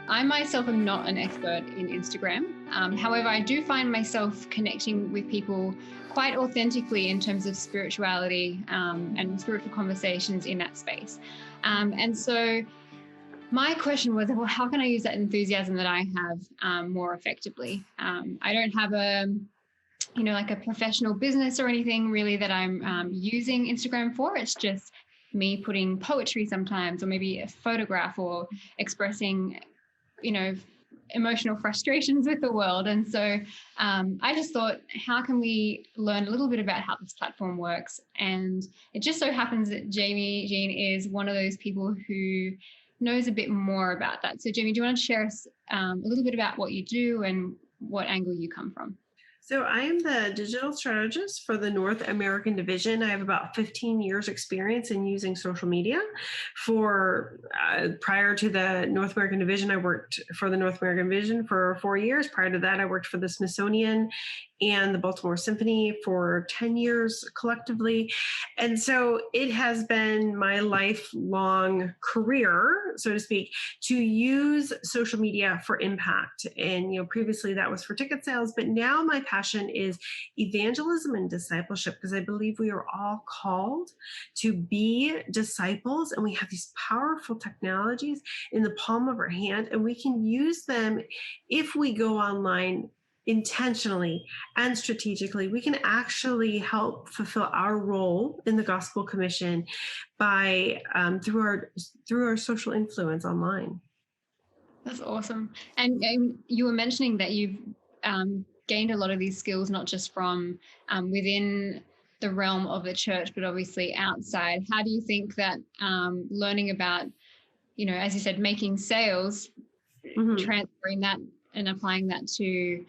I myself am not an expert in Instagram. However, I do find myself connecting with people quite authentically in terms of spirituality and spiritual conversations in that space. And so my question was, well, how can I use that enthusiasm that I have more effectively? I don't have like a professional business or anything really that I'm using Instagram for. It's just me putting poetry sometimes, or maybe a photograph, or expressing emotional frustrations with the world. And so I just thought, how can we learn a little bit about how this platform works? And it just so happens that Jamie Jean is one of those people who knows a bit more about that. So Jamie, do you want to share us a little bit about what you do and what angle you come from? So I am the digital strategist for the North American division. I have about 15 years experience in using social media. Prior to the North American division, I worked for the North American division for 4 years. Prior to that, I worked for the Smithsonian and the Baltimore Symphony for 10 years collectively. And so it has been my lifelong career, so to speak, to use social media for impact. And, previously that was for ticket sales, but now my passion is evangelism and discipleship, because I believe we are all called to be disciples, and we have these powerful technologies in the palm of our hand, and we can use them if we go online intentionally and strategically. We can actually help fulfill our role in the gospel commission by through our social influence online. That's awesome. And you were mentioning that you've gained a lot of these skills, not just from within the realm of the church, but obviously outside. How do you think that learning about, as you said, making sales, transferring that and applying that to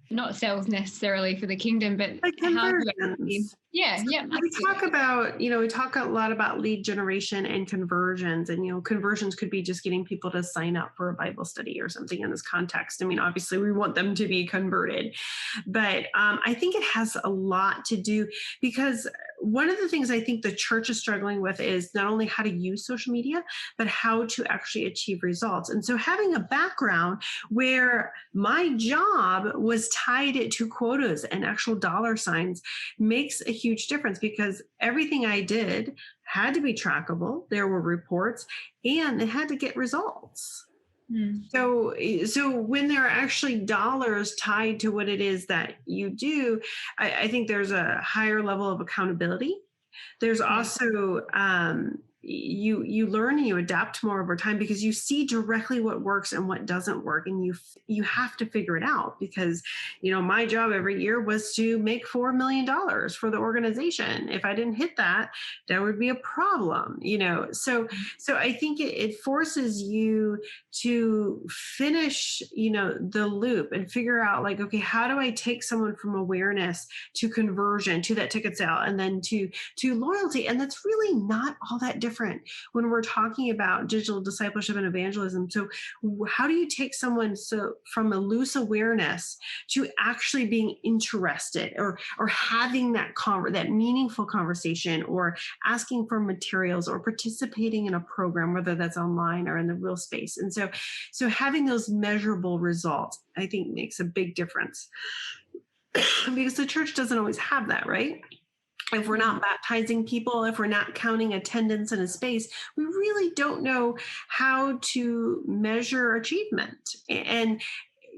not sales necessarily for the kingdom, but like how do conversions. We talk a lot about lead generation and conversions, and conversions could be just getting people to sign up for a Bible study or something in this context. I mean, obviously we want them to be converted, but I think it has a lot to do, because one of the things I think the church is struggling with is not only how to use social media, but how to actually achieve results. And so having a background where my job was tied to quotas and actual dollar signs makes a huge difference, because everything I did had to be trackable. There were reports, and it had to get results. So when there are actually dollars tied to what it is that you do, I think there's a higher level of accountability. There's also you learn and you adapt more over time, because you see directly what works and what doesn't work, and you have to figure it out, because my job every year was to make $4 million for the organization. If I didn't hit that would be a problem. So I think it forces you to finish the loop and figure out, like, okay, how do I take someone from awareness to conversion to that ticket sale, and then to loyalty? And that's really not all that different when we're talking about digital discipleship and evangelism. So how do you take someone from a loose awareness to actually being interested, or having that meaningful conversation, or asking for materials, or participating in a program, whether that's online or in the real space? And so having those measurable results, I think, makes a big difference, because the church doesn't always have that, right? If we're not baptizing people, if we're not counting attendance in a space, we really don't know how to measure achievement. And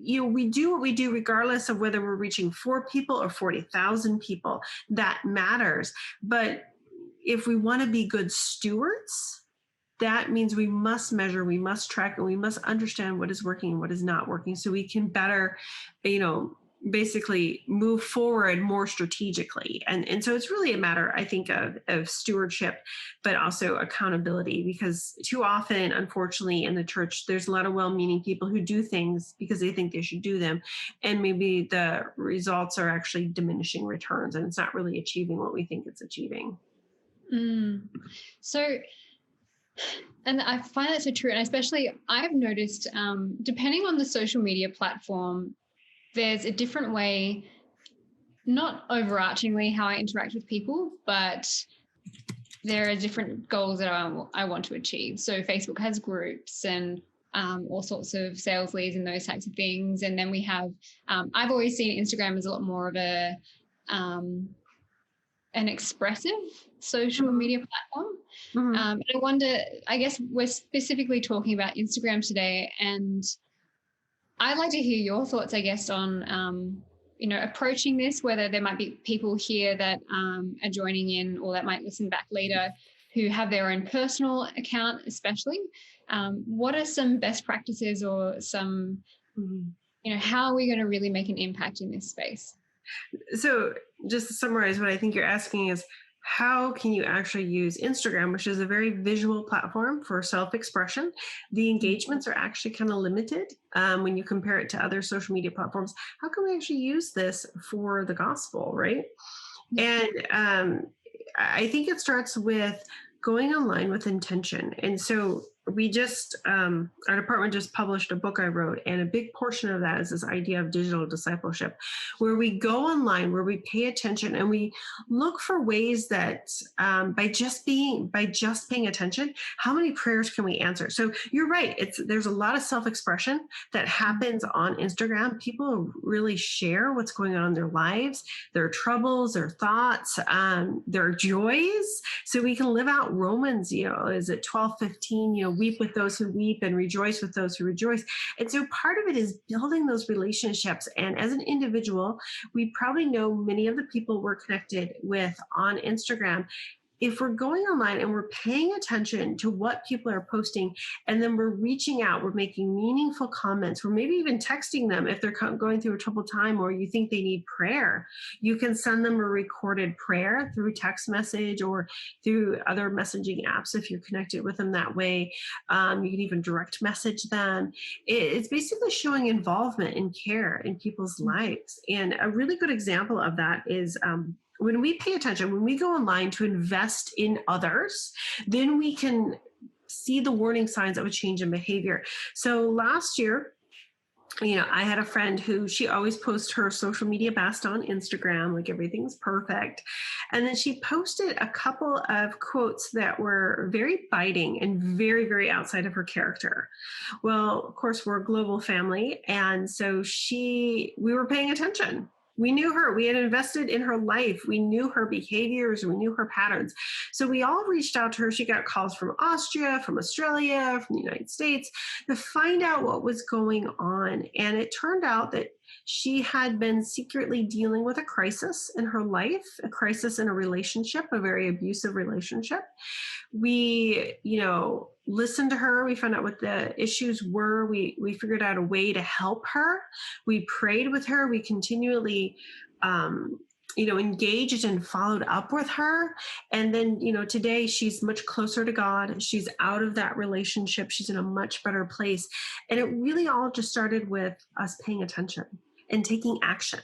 we do what we do regardless of whether we're reaching 4 people or 40,000 people. That matters. But if we want to be good stewards, that means we must measure, we must track, and we must understand what is working and what is not working, so we can better, basically move forward more strategically. And so it's really a matter, I think, of stewardship, but also accountability, because too often, unfortunately, in the church, there's a lot of well-meaning people who do things because they think they should do them. And maybe the results are actually diminishing returns, and it's not really achieving what we think it's achieving. So, and I find that so true. And especially I've noticed, depending on the social media platform, there's a different way, not overarchingly how I interact with people, but there are different goals that I want to achieve. So Facebook has groups, and all sorts of sales leads and those types of things. And then we have, I've always seen Instagram as a lot more of an expressive social media platform. And I wonder, I guess we're specifically talking about Instagram today, and I'd like to hear your thoughts, I guess, on, approaching this, whether there might be people here that are joining in or that might listen back later who have their own personal account, especially. What are some best practices or some, how are we going to really make an impact in this space? So just to summarize, what I think you're asking is, how can you actually use Instagram, which is a very visual platform for self-expression? The engagements are actually kind of limited when you compare it to other social media platforms. How can we actually use this for the gospel, right? And I think it starts with going online with intention. And so we just, our department just published a book I wrote, and a big portion of that is this idea of digital discipleship, where we go online, where we pay attention and we look for ways that by just paying attention, how many prayers can we answer? So you're right. There's a lot of self-expression that happens on Instagram. People really share what's going on in their lives, their troubles, their thoughts, their joys. So we can live out Romans, is it 12:15, weep with those who weep and rejoice with those who rejoice. And so part of it is building those relationships. And as an individual, we probably know many of the people we're connected with on Instagram. If we're going online and we're paying attention to what people are posting, and then we're reaching out, we're making meaningful comments, we're maybe even texting them if they're going through a troubled time or you think they need prayer, you can send them a recorded prayer through text message or through other messaging apps if you're connected with them that way. You can even direct message them. It's basically showing involvement and care in people's lives. And a really good example of that is when we pay attention, when we go online to invest in others, then we can see the warning signs of a change in behavior. So last year, I had a friend who, she always posts her social media best on Instagram, like everything's perfect. And then she posted a couple of quotes that were very biting and very, very outside of her character. Well, of course, we're a global family. And so we were paying attention. We knew her. We had invested in her life. We knew her behaviors. We knew her patterns. So we all reached out to her. She got calls from Austria, from Australia, from the United States to find out what was going on. And it turned out that she had been secretly dealing with a crisis in her life, a crisis in a relationship, a very abusive relationship. We, listened to her. We found out what the issues were. We figured out a way to help her. We prayed with her. We continually, engaged and followed up with her. And then, today she's much closer to God. She's out of that relationship. She's in a much better place. And it really all just started with us paying attention and taking action.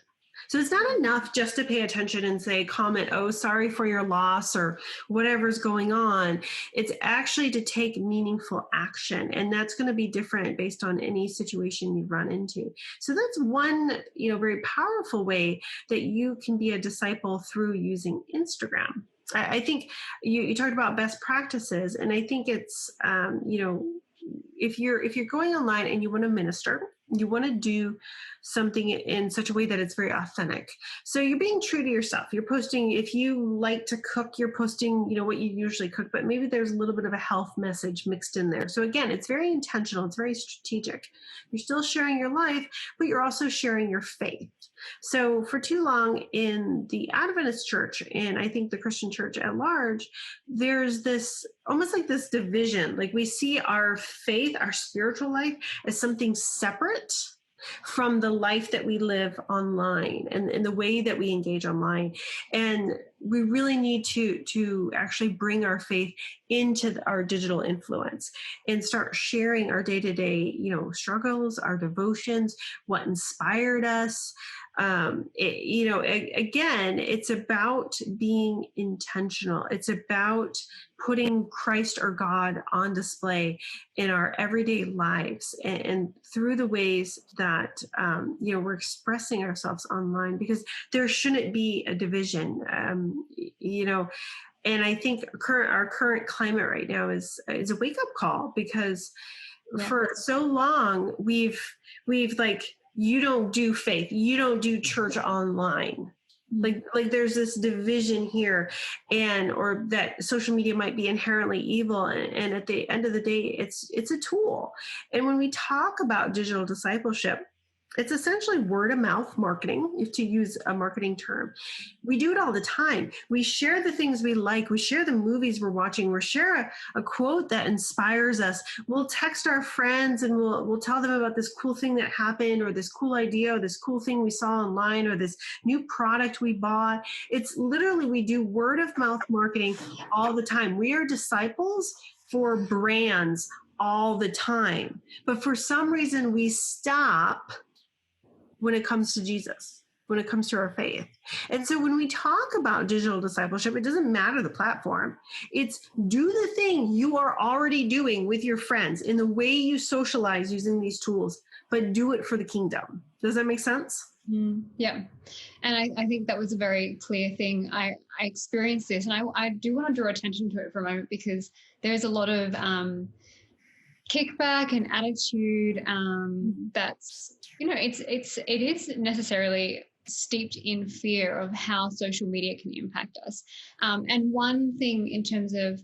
So it's not enough just to pay attention and say, comment, oh, sorry for your loss or whatever's going on. It's actually to take meaningful action. And that's going to be different based on any situation you run into. So that's one, very powerful way that you can be a disciple through using Instagram. I think you talked about best practices, and I think it's, if you're going online and you want to minister, you want to do something in such a way that it's very authentic. So you're being true to yourself. You're posting, if you like to cook, you're posting, what you usually cook, but maybe there's a little bit of a health message mixed in there. So again, it's very intentional. It's very strategic. You're still sharing your life, but you're also sharing your faith. So for too long in the Adventist church, and I think the Christian church at large, there's this almost like this division. Like we see our faith, our spiritual life as something separate from the life that we live online and the way that we engage online. And we really need to actually bring our faith into our digital influence and start sharing our day-to-day, struggles, our devotions, what inspired us. Again, it's about being intentional. It's about putting Christ or God on display in our everyday lives and through the ways that, we're expressing ourselves online, because there shouldn't be a division, and I think our current climate right now is a wake-up call, because for so long, we've like, you don't do faith, you don't do church online. Like there's this division here, or that social media might be inherently evil. And at the end of the day, it's a tool. And when we talk about digital discipleship, it's essentially word of mouth marketing, if to use a marketing term. We do it all the time. We share the things we like. We share the movies we're watching. We share a quote that inspires us. We'll text our friends and we'll tell them about this cool thing that happened, or this cool idea, or this cool thing we saw online, or this new product we bought. It's literally, we do word of mouth marketing all the time. We are disciples for brands all the time. But for some reason, we stop when it comes to Jesus, when it comes to our faith. And so when we talk about digital discipleship, it doesn't matter the platform. It's do the thing you are already doing with your friends in the way you socialize using these tools, but do it for the kingdom. Does that make sense? Yeah. And I think that was a very clear thing. I experienced this, and I do want to draw attention to it for a moment, because there's a lot of kickback and attitude that's, it is necessarily steeped in fear of how social media can impact us. And one thing in terms of,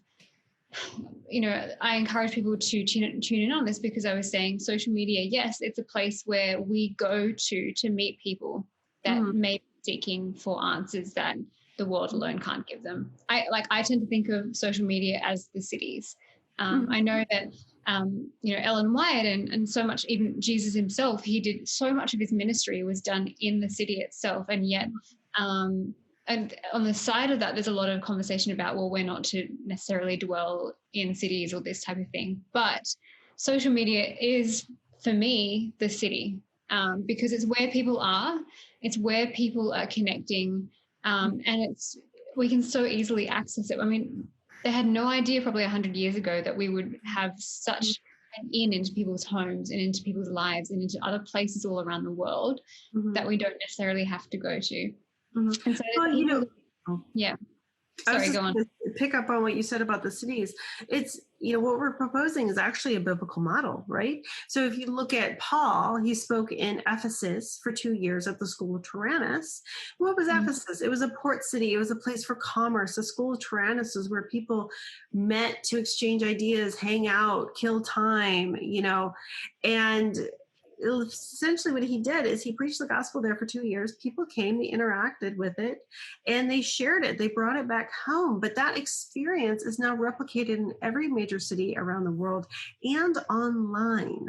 I encourage people to tune in on this, because I was saying social media, yes, it's a place where we go to meet people that may be seeking for answers that the world alone can't give them. I tend to think of social media as the cities. I know that, Ellen White and so much, even Jesus himself, he did so much of his ministry was done in the city itself. And yet, and on the side of that, there's a lot of conversation about, well, we're not to necessarily dwell in cities or this type of thing. But social media is, for me, the city, because it's where people are. It's where people are connecting. And we can so easily access it. I mean, they had no idea probably 100 years ago that we would have such an into people's homes and into people's lives and into other places all around the world that we don't necessarily have to go to. And so, yeah. Sorry, go on. Pick up on what you said about the cities. It's, what we're proposing is actually a biblical model, right? So if you look at Paul, he spoke in Ephesus for 2 years at the school of Tyrannus. What was Ephesus? It was a port city. It was a place for commerce. The school of Tyrannus was where people met to exchange ideas, hang out, kill time, and essentially what he did is he preached the gospel there for 2 years. People came, they interacted with it, and they shared it. They brought it back home. But that experience is now replicated in every major city around the world and online.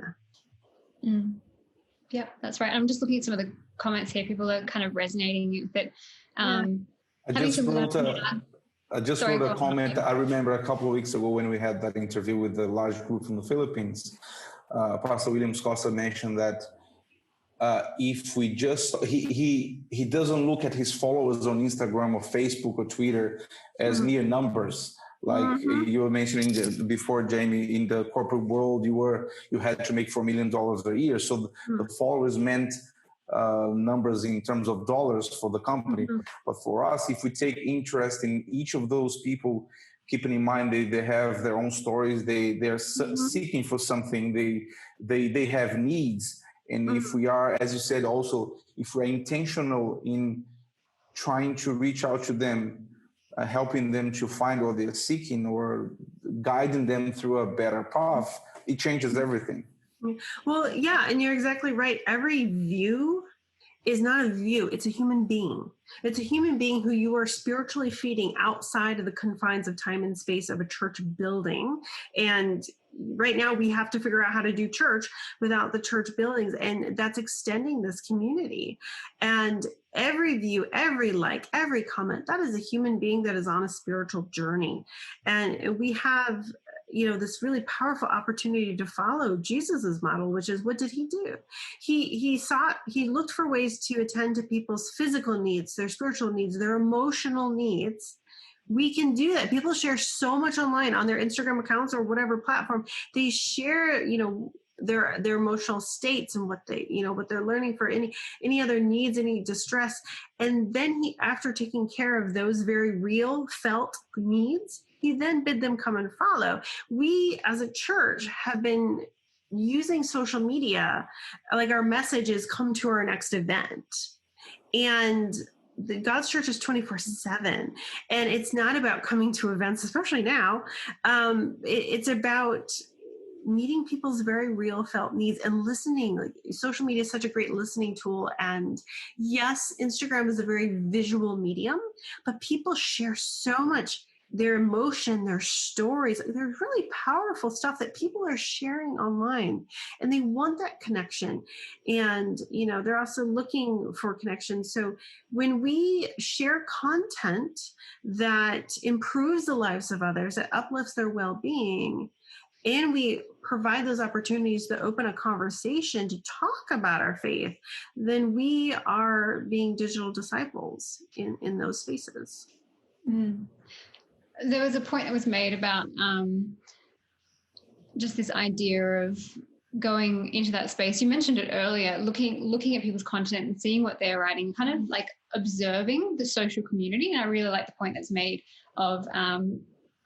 Yeah, that's right. I'm just looking at some of the comments here. People are kind of resonating with it. I just wrote a comment. I remember a couple of weeks ago when we had that interview with the large group from the Philippines. Pastor Williams Costa mentioned that if we just, he doesn't look at his followers on Instagram or Facebook or Twitter as mere numbers. Like you were mentioning before, Jamie, in the corporate world, you had to make $4 million a year. So the followers meant numbers in terms of dollars for the company. But for us, if we take interest in each of those people, keeping in mind they have their own stories, they're seeking for something, they have needs. And if we are, as you said, also, if we're intentional in trying to reach out to them, helping them to find what they're seeking or guiding them through a better path, it changes everything. Well, yeah, and you're exactly right. Every view is not a view. It's a human being. It's a human being who you are spiritually feeding outside of the confines of time and space of a church building. And right now we have to figure out how to do church without the church buildings. And that's extending this community. And every view, every like, every comment, that is a human being that is on a spiritual journey. And we have this really powerful opportunity to follow Jesus's model, which is, what did he do? He looked for ways to attend to people's physical needs, their spiritual needs, their emotional needs. We can do that. People share so much online on their Instagram accounts or whatever platform. They share, their emotional states and what they're learning for any other needs, any distress. And then after taking care of those very real felt needs, he then bid them come and follow. We as a church have been using social media, like our messages come to our next event. And the God's church is 24/7, and it's not about coming to events, especially now. It's about meeting people's very real felt needs and listening. Like, social media is such a great listening tool. And yes, Instagram is a very visual medium, but people share so much, their emotion, their stories. They're really powerful stuff that people are sharing online, and they want that connection. And, they're also looking for connection. So when we share content that improves the lives of others, that uplifts their well-being, and we provide those opportunities to open a conversation to talk about our faith, then we are being digital disciples in those spaces. Mm. There was a point that was made about just this idea of going into that space. You mentioned it earlier, looking at people's content and seeing what they're writing, kind of like observing the social community. And I really like the point that's made of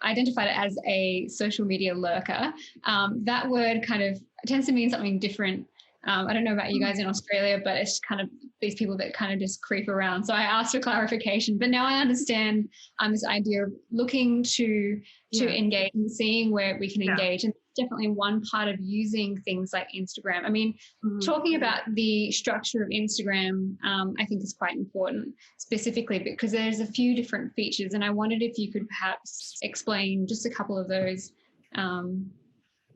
identified it as a social media lurker. That word kind of tends to mean something different. I don't know about you guys in Australia, but it's kind of these people that kind of just creep around. So I asked for clarification, but now I understand this idea of looking to engage and seeing where we can engage. And definitely one part of using things like Instagram. I mean, talking about the structure of Instagram, I think is quite important, specifically because there's a few different features. And I wondered if you could perhaps explain just a couple of those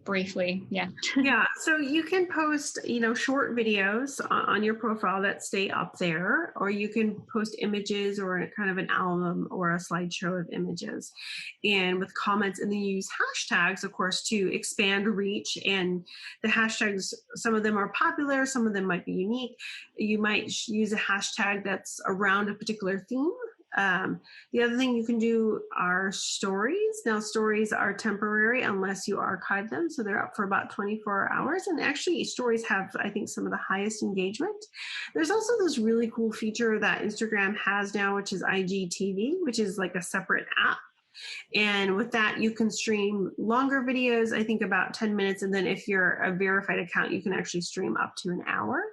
briefly. Yeah. So you can post, short videos on your profile that stay up there, or you can post images or kind of an album or a slideshow of images, and with comments, and then use hashtags, of course, to expand reach. And the hashtags, some of them are popular, some of them might be unique. You might use a hashtag that's around a particular theme. The other thing you can do are stories. Now, stories are temporary unless you archive them. So they're up for about 24 hours. And actually, stories have, I think, some of the highest engagement. There's also this really cool feature that Instagram has now, which is IGTV, which is like a separate app. And with that, you can stream longer videos, I think about 10 minutes. And then if you're a verified account, you can actually stream up to an hour.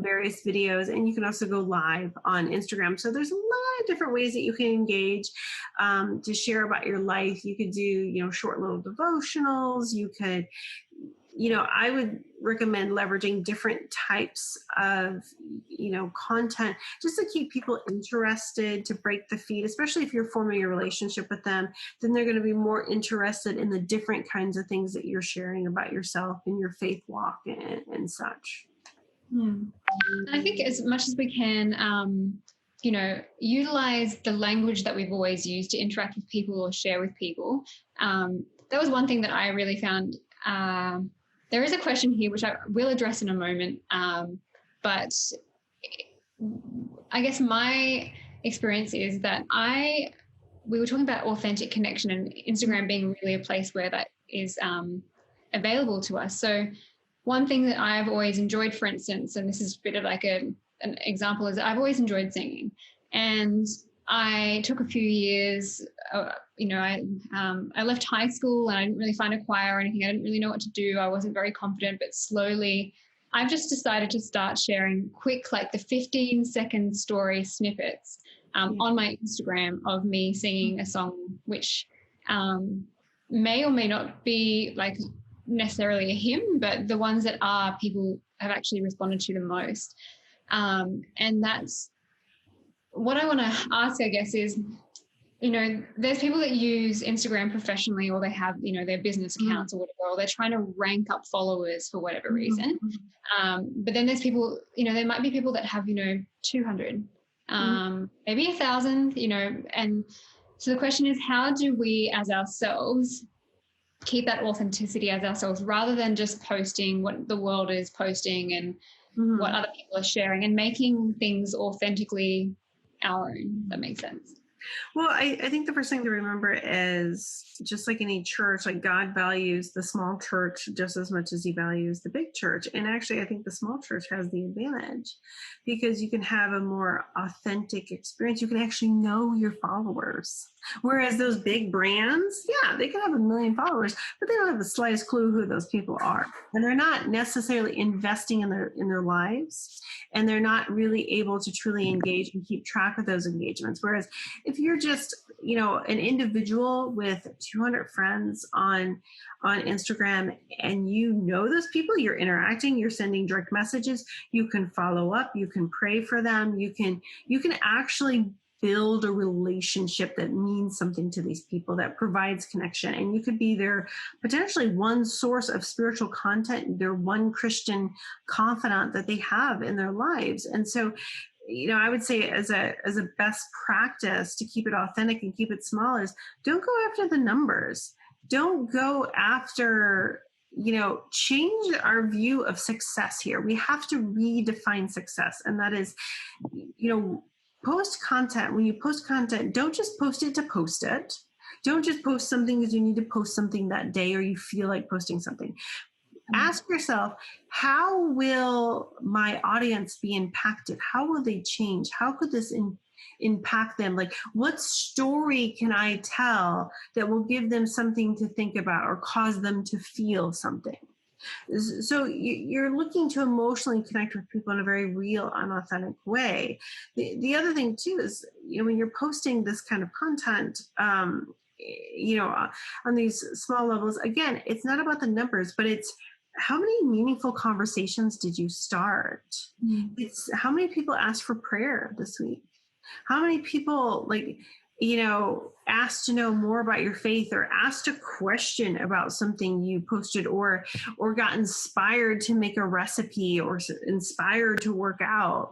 Various videos, and you can also go live on Instagram. So there's a lot of different ways that you can engage to share about your life. You could do, short little devotionals. You could, I would recommend leveraging different types of, content just to keep people interested, to break the feed, especially if you're forming a relationship with them. Then they're going to be more interested in the different kinds of things that you're sharing about yourself and your faith walk and such. I think as much as we can, utilize the language that we've always used to interact with people or share with people. That was one thing that I really found. There is a question here, which I will address in a moment. But I guess my experience is that we were talking about authentic connection and Instagram being really a place where that is available to us. So one thing that I've always enjoyed, for instance, and this is a bit of like an example, is I've always enjoyed singing. And I took a few years, I left high school and I didn't really find a choir or anything. I didn't really know what to do. I wasn't very confident, but slowly I've just decided to start sharing quick, like the 15-second story snippets on my Instagram of me singing a song, which may or may not be like necessarily a hymn, but the ones that are, people have actually responded to the most. And that's what I want to ask, I guess, is, there's people that use Instagram professionally, or they have, their business accounts or whatever, or they're trying to rank up followers for whatever reason. But then there's people, there might be people that have, 200, maybe 1,000, and so the question is, how do we as ourselves keep that authenticity as ourselves, rather than just posting what the world is posting and what other people are sharing, and making things authentically our own? That makes sense. Well, I think the first thing to remember is, just like any church, like God values the small church just as much as he values the big church. And actually, I think the small church has the advantage because you can have a more authentic experience. You can actually know your followers. Whereas those big brands, yeah, they can have 1 million followers, but they don't have the slightest clue who those people are. And they're not necessarily investing in their lives, and they're not really able to truly engage and keep track of those engagements. Whereas if you're just, an individual with 200 friends on Instagram, and those people, you're interacting, you're sending direct messages, you can follow up, you can pray for them, you can actually build a relationship that means something to these people, that provides connection. And you could be their potentially one source of spiritual content, their one Christian confidant that they have in their lives. And so, I would say as a best practice to keep it authentic and keep it small is don't go after the numbers. Don't go after, change our view of success here. We have to redefine success. And that is, post content. When you post content, don't just post it to post it. Don't just post something because you need to post something that day or you feel like posting something. Ask yourself, how will my audience be impacted? How will they change? How could this impact them? Like, what story can I tell that will give them something to think about or cause them to feel something? So you're looking to emotionally connect with people in a very real and authentic way. The other thing too is, when you're posting this kind of content, on these small levels, again, it's not about the numbers, but it's how many meaningful conversations did you start? It's how many people asked for prayer this week? How many people asked to know more about your faith, or asked a question about something you posted, or got inspired to make a recipe, or inspired to work out?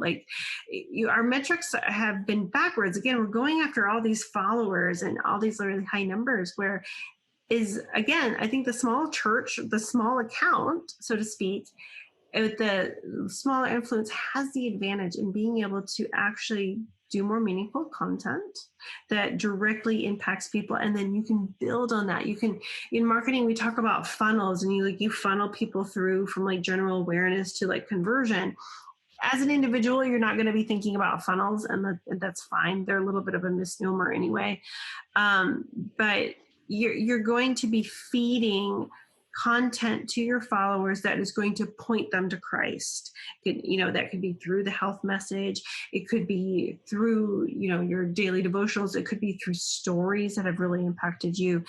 Our metrics have been backwards. Again, we're going after all these followers and all these really high numbers, where again, I think the small church, the small account, so to speak, with the smaller influence has the advantage in being able to actually do more meaningful content that directly impacts people. And then you can build on that. You can, in marketing, we talk about funnels, and you funnel people through from general awareness to conversion. As an individual, you're not going to be thinking about funnels, and that's fine. They're a little bit of a misnomer anyway. But you're going to be feeding content to your followers that is going to point them to Christ. That could be through the health message. It could be through, your daily devotionals. It could be through stories that have really impacted you.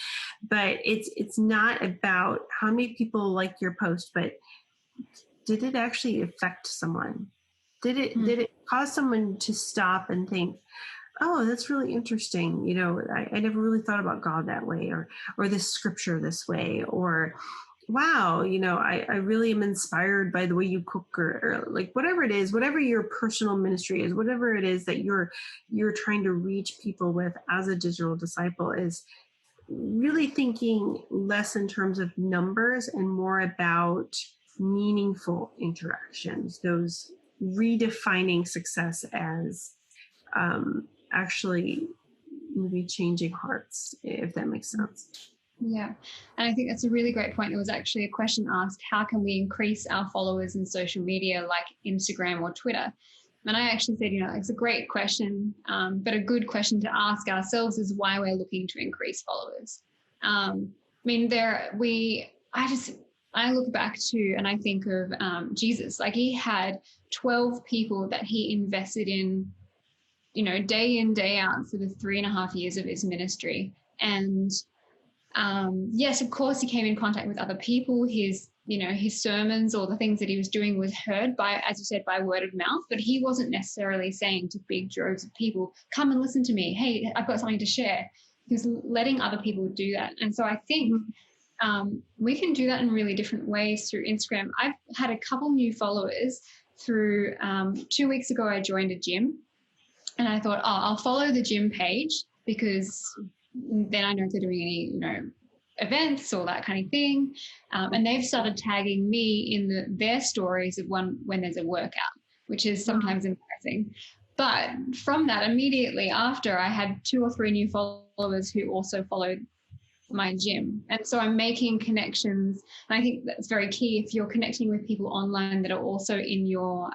But it's not about how many people like your post, but did it actually affect someone? Did it cause someone to stop and think, oh, that's really interesting. I never really thought about God that way, or this scripture this way, or wow, I really am inspired by the way you cook, or whatever it is, whatever your personal ministry is, whatever it is that you're trying to reach people with as a digital disciple, is really thinking less in terms of numbers and more about meaningful interactions, those redefining success as actually maybe changing hearts, if that makes sense. Yeah. And I think that's a really great point. There was actually a question asked, how can we increase our followers in social media like Instagram or Twitter? And I actually said, it's a great question, but a good question to ask ourselves is why we're looking to increase followers. I look back to, and I think of Jesus, he had 12 people that he invested in, day in, day out for the 3.5 years of his ministry. And yes, of course, he came in contact with other people. His sermons or the things that he was doing was heard by, as you said, by word of mouth, but he wasn't necessarily saying to big droves of people, come and listen to me. Hey, I've got something to share. He was letting other people do that. And so I think we can do that in really different ways through Instagram. I've had a couple new followers through 2 weeks ago. I joined a gym, and I thought, I'll follow the gym page because then I know if they're doing any, events or that kind of thing. And they've started tagging me in their stories of when there's a workout, which is sometimes embarrassing. But from that, immediately after, I had 2 or 3 new followers who also followed my gym. And so I'm making connections. And I think that's very key. If you're connecting with people online that are also in your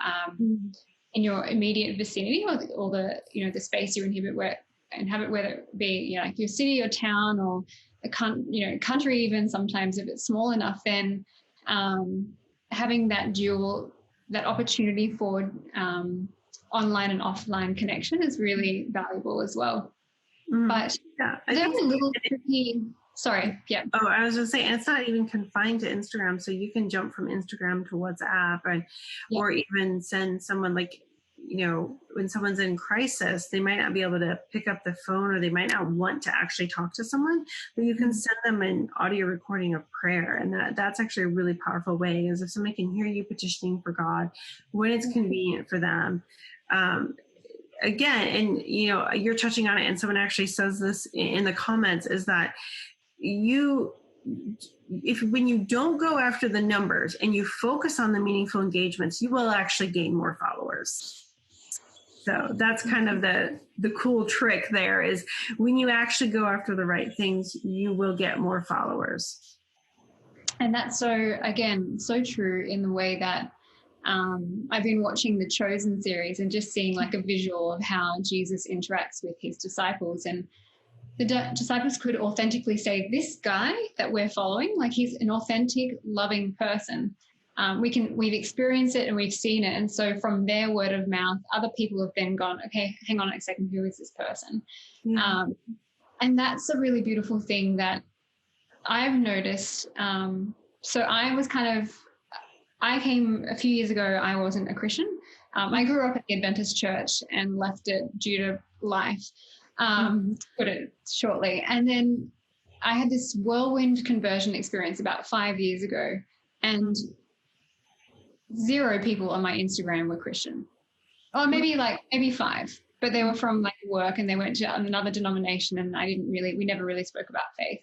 immediate vicinity, or the space you inhabit inhabit, whether it be like your city or town or a country, even sometimes if it's small enough, then having that opportunity for online and offline connection is really valuable as well. But they're a little tricky. Sorry, yeah. Oh, I was just saying, it's not even confined to Instagram, so you can jump from Instagram to WhatsApp, or even send someone, like, when someone's in crisis, they might not be able to pick up the phone, or they might not want to actually talk to someone, but you can send them an audio recording of prayer, and that's actually a really powerful way, is if somebody can hear you petitioning for God when it's convenient for them. Again, and you're touching on it, and someone actually says this in the comments, is that when you don't go after the numbers and you focus on the meaningful engagements, you will actually gain more followers. So that's kind of the cool trick there, is when you actually go after the right things, you will get more followers. And that's so true in the way that I've been watching the Chosen series and just seeing like a visual of how Jesus interacts with his disciples, and the disciples could authentically say, this guy that we're following, like, he's an authentic, loving person. We've experienced it and we've seen it. And so from their word of mouth, other people have then gone, okay, hang on a second, who is this person? Yeah. And that's a really beautiful thing that I've noticed. So I came a few years ago, I wasn't a Christian. I grew up at the Adventist church and left it due to life, to put it shortly. And then I had this whirlwind conversion experience about 5 years ago, and 0 people on my Instagram were Christian. Or maybe 5, but they were from like work, and they went to another denomination, and we never really spoke about faith.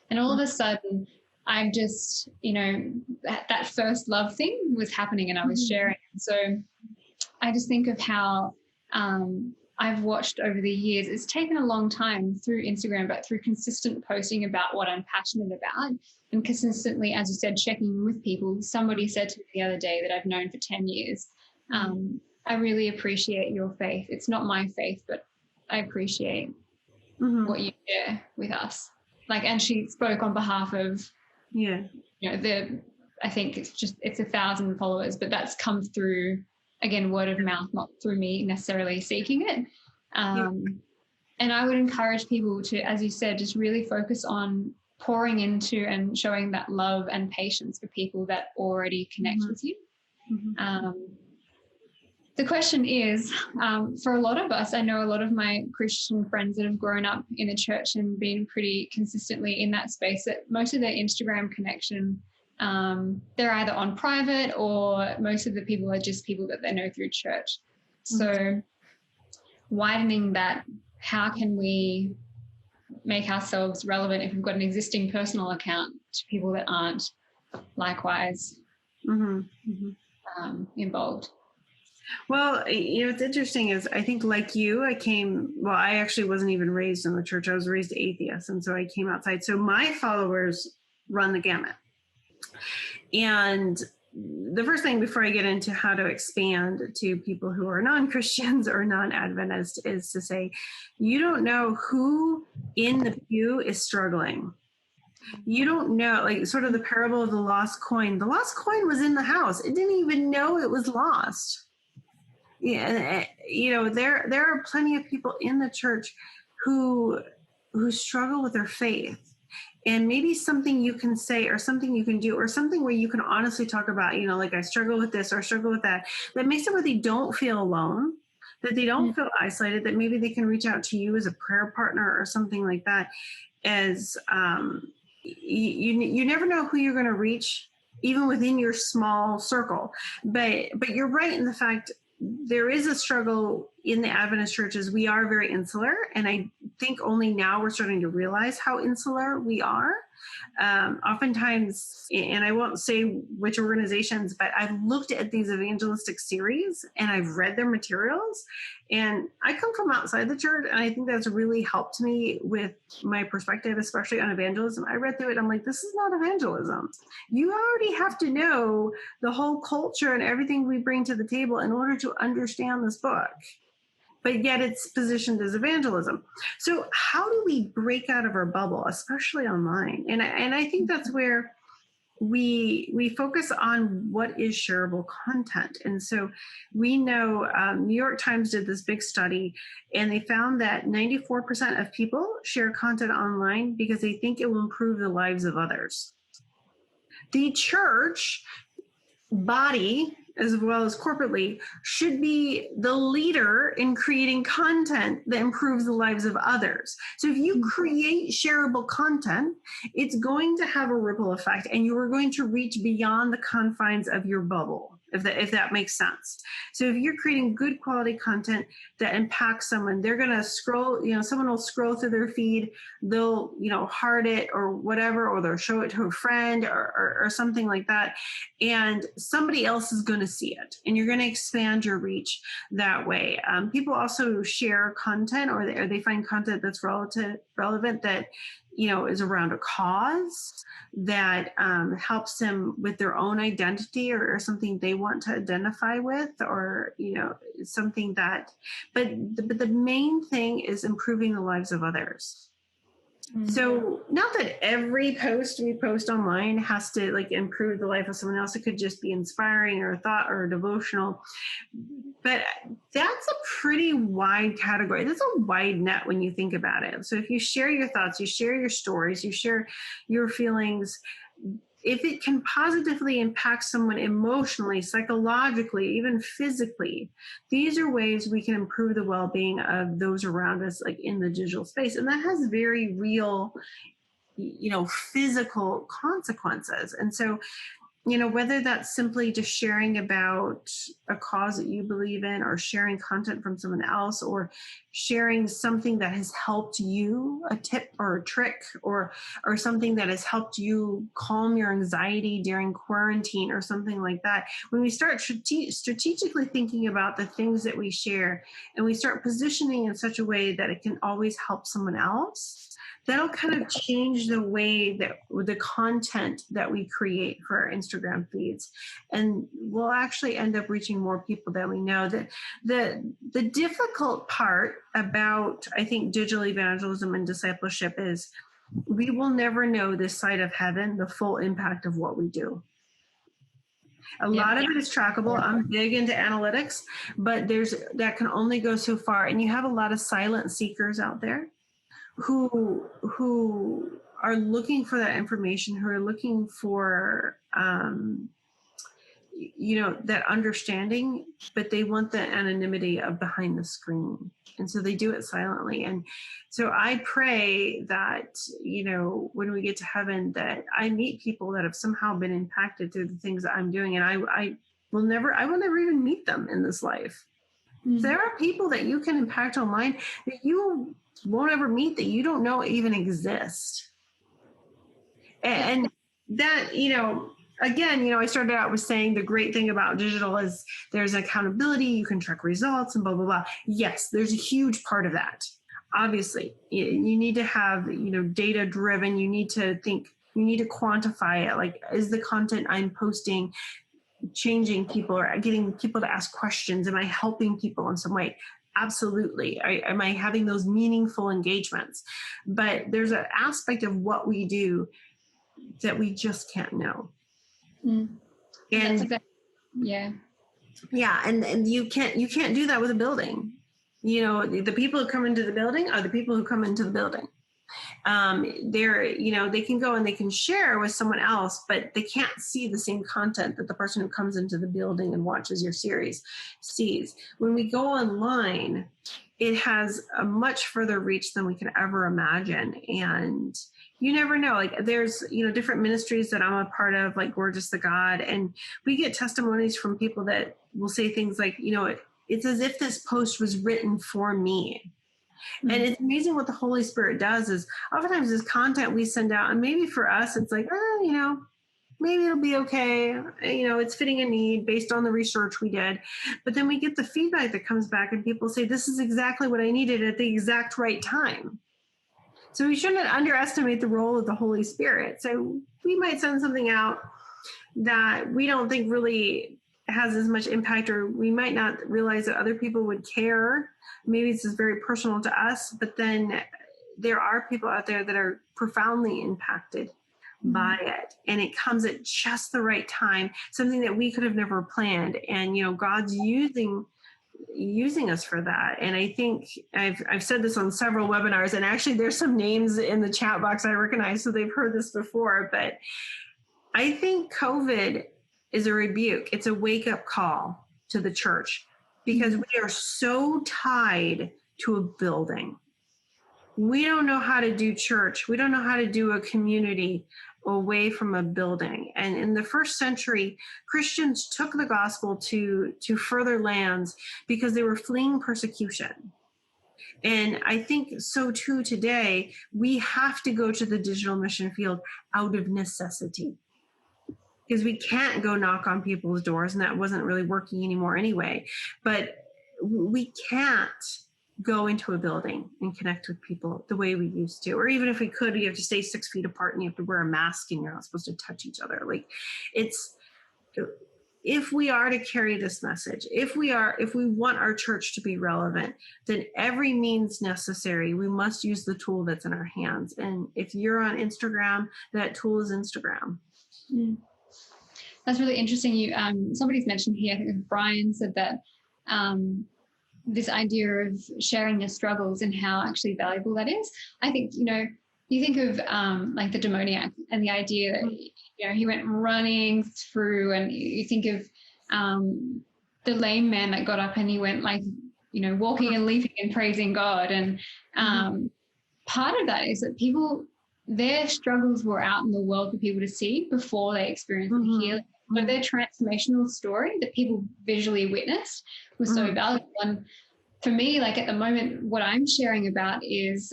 And all of a sudden, I just, that first love thing was happening, and I was sharing. So I just think of how I've watched over the years. It's taken a long time through Instagram, but through consistent posting about what I'm passionate about, and consistently, as you said, checking with people. Somebody said to me the other day that I've known for 10 years, I really appreciate your faith. It's not my faith, but I appreciate what you share with us. And she spoke on behalf of, I think it's 1,000 followers, but that's come through, again, word of mouth, not through me necessarily seeking it. And I would encourage people to, as you said, just really focus on pouring into and showing that love and patience for people that already connect with you. The question is, for a lot of us, I know a lot of my Christian friends that have grown up in the church and been pretty consistently in that space, that most of their Instagram connection, they're either on private, or most of the people are just people that they know through church. So widening that, how can we make ourselves relevant if we've got an existing personal account to people that aren't likewise involved? Well, what's interesting is, I think like you, I actually wasn't even raised in the church. I was raised atheist. And so I came outside. So my followers run the gamut. And the first thing, before I get into how to expand to people who are non-Christians or non-Adventist, is to say, you don't know who in the pew is struggling. You don't know, like sort of the parable of the lost coin. The lost coin was in the house. It didn't even know it was lost. Yeah, there are plenty of people in the church who struggle with their faith, and maybe something you can say, or something you can do, or something where you can honestly talk about, like, I struggle with this or I struggle with that makes it where they don't feel alone, that they don't feel isolated, that maybe they can reach out to you as a prayer partner or something like that. As you never know who you're going to reach, even within your small circle. But you're right in the fact there is a struggle in the Adventist churches. We are very insular, and I think only now we're starting to realize how insular we are. Oftentimes, and I won't say which organizations, but I've looked at these evangelistic series and I've read their materials, and I come from outside the church, and I think that's really helped me with my perspective, especially on evangelism. I read through it, I'm like, this is not evangelism. You already have to know the whole culture and everything we bring to the table in order to understand this book. but yet it's positioned as evangelism. So how do we break out of our bubble, especially online? And I think that's where we focus on what is shareable content. And so we know New York Times did this big study, and they found that 94% of people share content online because they think it will improve the lives of others. The church body, as well as corporately, should be the leader in creating content that improves the lives of others. So if you create shareable content, it's going to have a ripple effect, and you are going to reach beyond the confines of your bubble, if that makes sense. So if you're creating good quality content that impacts someone, they're going to scroll, someone will scroll through their feed, they'll, heart it or whatever, or they'll show it to a friend or something like that. And somebody else is going to see it, and you're going to expand your reach that way. People also share content, or they find content that's relevant that, is around a cause that helps them with their own identity or something they want to identify with, or, something that, but the main thing is improving the lives of others. Mm-hmm. So not that every post we post online has to improve the life of someone else. It could just be inspiring or a thought or a devotional, but that's a pretty wide category. That's a wide net when you think about it. So if you share your thoughts, you share your stories, you share your feelings, if it can positively impact someone emotionally, psychologically, even physically, these are ways we can improve the well-being of those around us, in the digital space. And that has very real, physical consequences. And so, whether that's simply just sharing about a cause that you believe in, or sharing content from someone else, or sharing something that has helped you, a tip or a trick, or something that has helped you calm your anxiety during quarantine or something like that. When we start strategically thinking about the things that we share, and we start positioning in such a way that it can always help someone else, that'll kind of change the way that the content that we create for our Instagram feeds. And we'll actually end up reaching more people than we know. That the difficult part about, I think, digital evangelism and discipleship is we will never know this side of heaven, the full impact of what we do. A lot of it is trackable. I'm big into analytics, but that can only go so far. And you have a lot of silent seekers out there who are looking for that information, who are looking for, that understanding, but they want the anonymity of behind the screen. And so they do it silently. And so I pray that, when we get to heaven, that I meet people that have somehow been impacted through the things that I'm doing. And I will never even meet them in this life. Mm-hmm. There are people that you can impact online that you won't ever meet, that you don't know even exist. And that, again, I started out with saying the great thing about digital is there's accountability, you can track results and blah, blah, blah. Yes, there's a huge part of that. Obviously, you need to have, data driven, you need to think, you need to quantify it. Is the content I'm posting changing people or getting people to ask questions? Am I helping people in some way? Absolutely. Am I having those meaningful engagements? But there's an aspect of what we do that we just can't know. Mm. And and you can't do that with a building. The people who come into the building are the people who come into the building. They can go and they can share with someone else, but they can't see the same content that the person who comes into the building and watches your series sees. When we go online, it has a much further reach than we can ever imagine. And you never know, there's, different ministries that I'm a part of, like Gorgeous the God. And we get testimonies from people that will say things like, it's as if this post was written for me. Mm-hmm. And it's amazing what the Holy Spirit does is oftentimes this content we send out, and maybe for us, it's like, maybe it'll be okay. It's fitting a need based on the research we did. But then we get the feedback that comes back and people say, this is exactly what I needed at the exact right time. So we shouldn't underestimate the role of the Holy Spirit. So we might send something out that we don't think really has as much impact, or we might not realize that other people would care. Maybe it's just very personal to us, but then there are people out there that are profoundly impacted by it, and it comes at just the right time, something that we could have never planned. And, God's using us for that. And I think I've said this on several webinars, and actually there's some names in the chat box I recognize, so they've heard this before, but I think COVID is a rebuke. It's a wake-up call to the church, because we are so tied to a building. We don't know how to do church. We don't know how to do a community away from a building. And in the first century, Christians took the gospel to further lands because they were fleeing persecution. And I think so too today, we have to go to the digital mission field out of necessity, because we can't go knock on people's doors, and that wasn't really working anymore anyway. But we can't go into a building and connect with people the way we used to. Or even if we could, you have to stay 6 feet apart and you have to wear a mask and you're not supposed to touch each other. Like, if we are to carry this message, if we want our church to be relevant, then every means necessary, we must use the tool that's in our hands. And if you're on Instagram, that tool is Instagram. That's really interesting. Somebody's mentioned here, I think Brian said that this idea of sharing your struggles and how actually valuable that is. I think, you think of like the demoniac and the idea that, he went running through, and you think of the lame man that got up and he went walking and leaping and praising God. And part of that is that their struggles were out in the world for people to see before they experienced the healing. But their transformational story that people visually witnessed was so valuable. And for me, like at the moment, what I'm sharing about is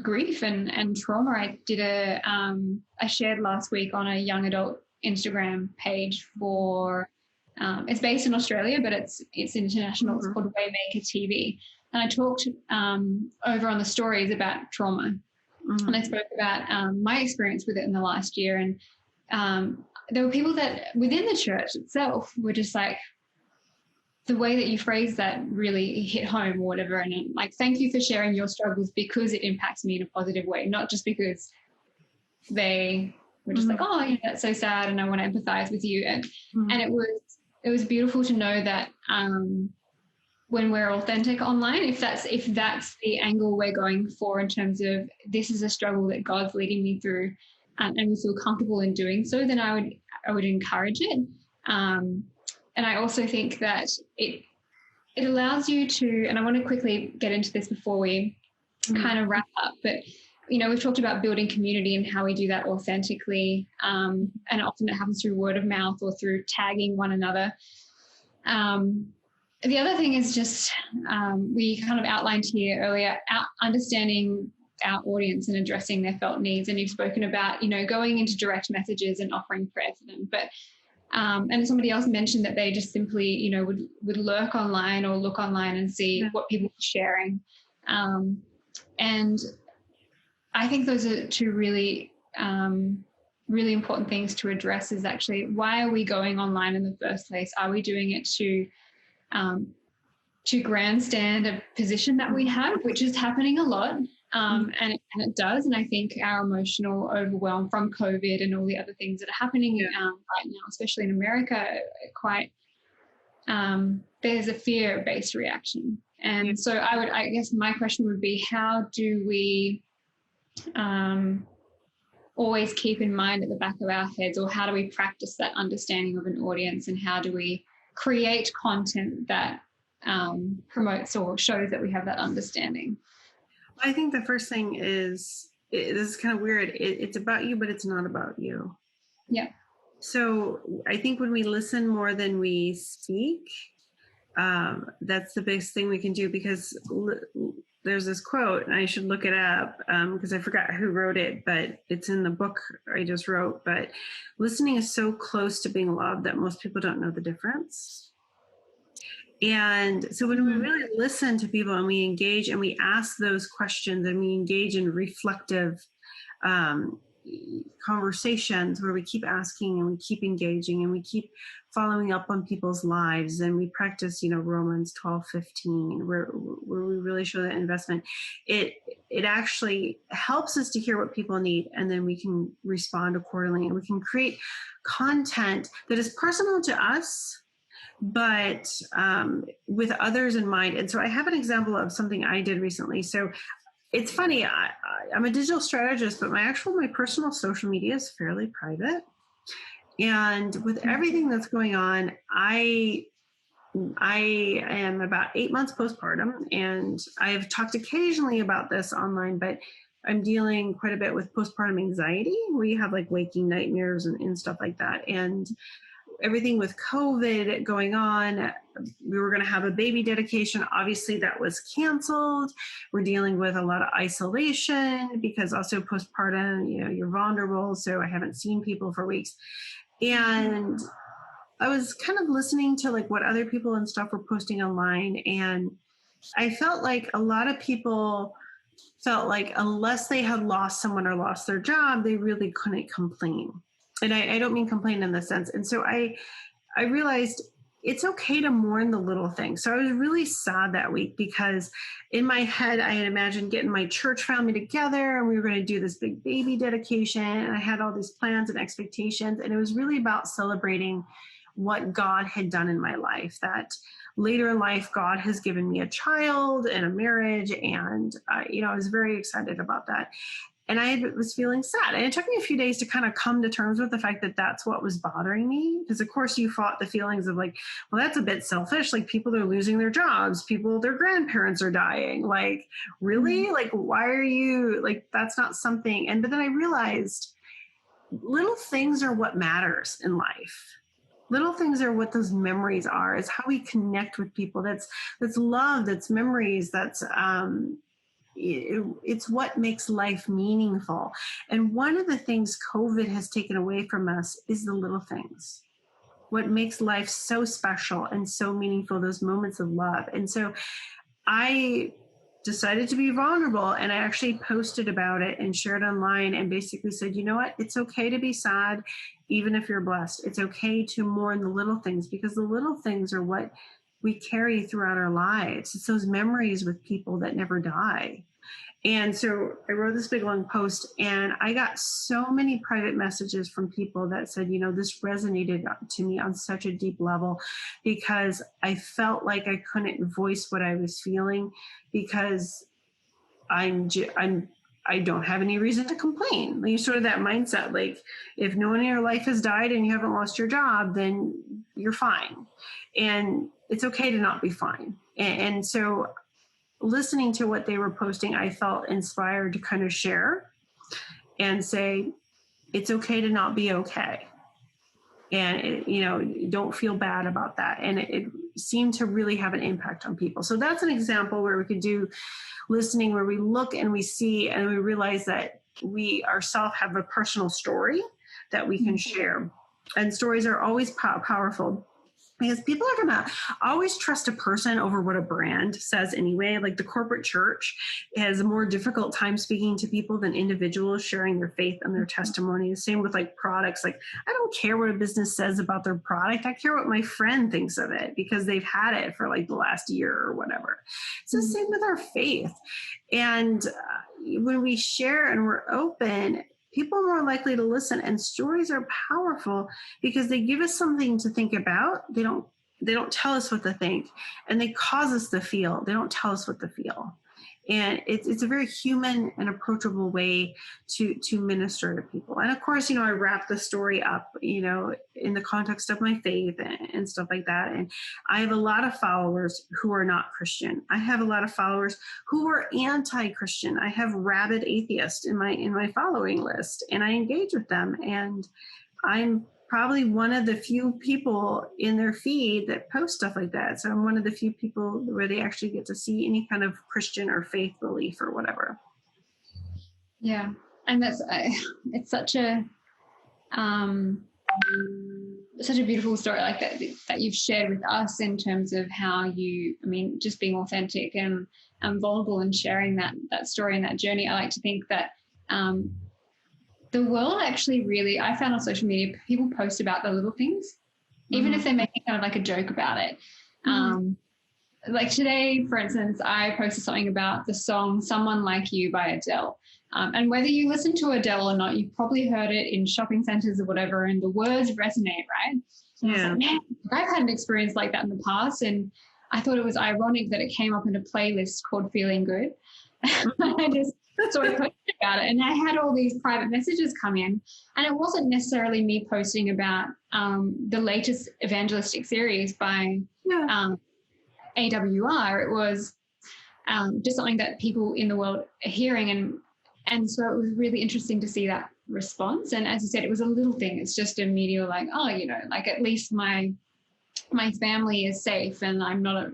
grief and trauma. I did I shared last week on a young adult Instagram page for, it's based in Australia, but it's international. It's called Waymaker TV. And I talked over on the stories about trauma. And I spoke about my experience with it in the last year. And there were people that within the church itself were just like, the way that you phrased that really hit home or whatever. And I'm like, thank you for sharing your struggles, because it impacts me in a positive way, not just because they were just like, oh, that's so sad and I want to empathize with you. And it was beautiful to know that when we're authentic online, if that's the angle we're going for in terms of this is a struggle that God's leading me through, and we feel comfortable in doing so, then I would encourage it. And I also think that it allows you to, and I want to quickly get into this before we kind of wrap up, but we've talked about building community and how we do that authentically, and often it happens through word of mouth or through tagging one another. The other thing is just, we kind of outlined here earlier, understanding our audience and addressing their felt needs. And you've spoken about, going into direct messages and offering prayer for them. But, and somebody else mentioned that they just simply, would lurk online or look online and see what people are sharing. And I think those are two really, really important things to address, is actually, why are we going online in the first place? Are we doing it to grandstand a position that we have, which is happening a lot, and it does. And I think our emotional overwhelm from COVID and all the other things that are happening right now, especially in America, quite there's a fear-based reaction. And so I guess my question would be, how do we always keep in mind at the back of our heads, or how do we practice that understanding of an audience, and how do we create content that promotes or shows that we have that understanding? I think the first thing is, this is kind of weird, it's about you, but it's not about you. Yeah. So I think when we listen more than we speak, that's the biggest thing we can do, because there's this quote, and I should look it up because I forgot who wrote it, but it's in the book I just wrote. But listening is so close to being loved that most people don't know the difference. And so when we really listen to people and we engage and we ask those questions and we engage in reflective conversations where we keep asking and we keep engaging and we keep following up on people's lives, and we practice, Romans 12:15, where we really show that investment, it actually helps us to hear what people need, and then we can respond accordingly, and we can create content that is personal to us, but with others in mind. And so I have an example of something I did recently. So it's funny, I'm a digital strategist, but my personal social media is fairly private. And with everything that's going on, I am about 8 months postpartum, and I've talked occasionally about this online, but I'm dealing quite a bit with postpartum anxiety, where you have like waking nightmares and stuff like that. And everything with COVID going on, we were going to have a baby dedication. Obviously, that was canceled. We're dealing with a lot of isolation because also postpartum, you're vulnerable. So I haven't seen people for weeks. And I was kind of listening to like what other people and stuff were posting online. And I felt like a lot of people felt like unless they had lost someone or lost their job, they really couldn't complain. And I don't mean complain in the sense. And so I realized it's okay to mourn the little things. So I was really sad that week because in my head, I had imagined getting my church family together and we were going to do this big baby dedication. And I had all these plans and expectations. And it was really about celebrating what God had done in my life, that later in life, God has given me a child and a marriage. And, I was very excited about that. And I was feeling sad. And it took me a few days to kind of come to terms with the fact that that's what was bothering me. Because, of course, you fought the feelings of like, well, that's a bit selfish. Like, people are losing their jobs. Their grandparents are dying. Like, really? Like, why are you, like, that's not something. But then I realized little things are what matters in life. Little things are what those memories are. It's how we connect with people. That's love. That's memories. That's, it's what makes life meaningful. And one of the things COVID has taken away from us is the little things. What makes life so special and so meaningful, those moments of love. And so I decided to be vulnerable, and I actually posted about it and shared online and basically said, you know what, it's okay to be sad, even if you're blessed. It's okay to mourn the little things, because the little things are what we carry throughout our lives. It's those memories with people that never die. And so I wrote this big long post, and I got so many private messages from people that said, this resonated to me on such a deep level, because I felt like I couldn't voice what I was feeling because I don't have any reason to complain. You sort of that mindset, like if no one in your life has died and you haven't lost your job, then you're fine. And it's okay to not be fine. And so listening to what they were posting, I felt inspired to kind of share and say, it's okay to not be okay. And, don't feel bad about that. And it seemed to really have an impact on people. So that's an example where we could do listening, where we look and we see and we realize that we ourselves have a personal story that we can share. And stories are always powerful, because people are going to always trust a person over what a brand says anyway. Like the corporate church has a more difficult time speaking to people than individuals sharing their faith and their testimony. Same with like products. Like, I don't care what a business says about their product. I care what my friend thinks of it because they've had it for like the last year or whatever. It's the same with our faith. And when we share and we're open, people are more likely to listen, and stories are powerful because they give us something to think about. They don't tell us what to think, and they cause us to feel. They don't tell us what to feel. And it's a very human and approachable way to minister to people. And of course, I wrap the story up, in the context of my faith and stuff like that. And I have a lot of followers who are not Christian. I have a lot of followers who are anti-Christian. I have rabid atheists in my following list, and I engage with them. And I'm probably one of the few people in their feed that post stuff like that. So I'm one of the few people where they actually get to see any kind of Christian or faith belief or whatever. Yeah. And that's, it's such a beautiful story like that you've shared with us in terms of how you, just being authentic and vulnerable and sharing that story and that journey. I like to think that, the world actually really, I found on social media, people post about the little things, even if they're making kind of like a joke about it. Like today, for instance, I posted something about the song Someone Like You by Adele. And whether you listen to Adele or not, you've probably heard it in shopping centers or whatever, and the words resonate, right? And I was like, man, I've had an experience like that in the past. And I thought it was ironic that it came up in a playlist called Feeling Good. So I posted about it, and I had all these private messages come in, and it wasn't necessarily me posting about the latest evangelistic series by AWR. It was just something that people in the world are hearing, and so it was really interesting to see that response. And as you said, it was a little thing. It's just a media like, oh, you know, like at least my family is safe, and I'm not a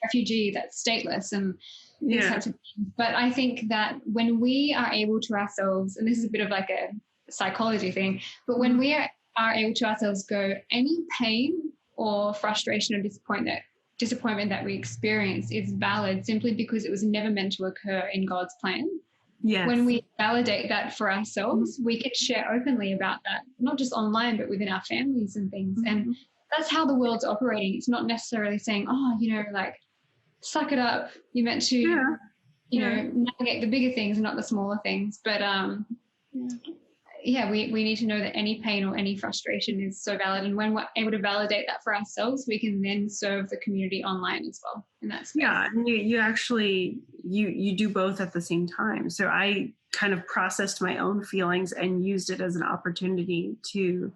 refugee that's stateless, and these types of things. But I think that when we are able to ourselves, and this is a bit of like a psychology thing, but when we are able to ourselves go, any pain or frustration or disappointment that we experience is valid simply because it was never meant to occur in God's plan. Yes. When we validate that for ourselves, we can share openly about that, not just online, but within our families and things. And that's how the world's operating. It's not necessarily saying, oh, you know, like, suck it up. You're meant to, you know, navigate the bigger things, not the smaller things. But we need to know that any pain or any frustration is so valid. And when we're able to validate that for ourselves, we can then serve the community online as well. And that's and you actually you do both at the same time. So I kind of processed my own feelings and used it as an opportunity to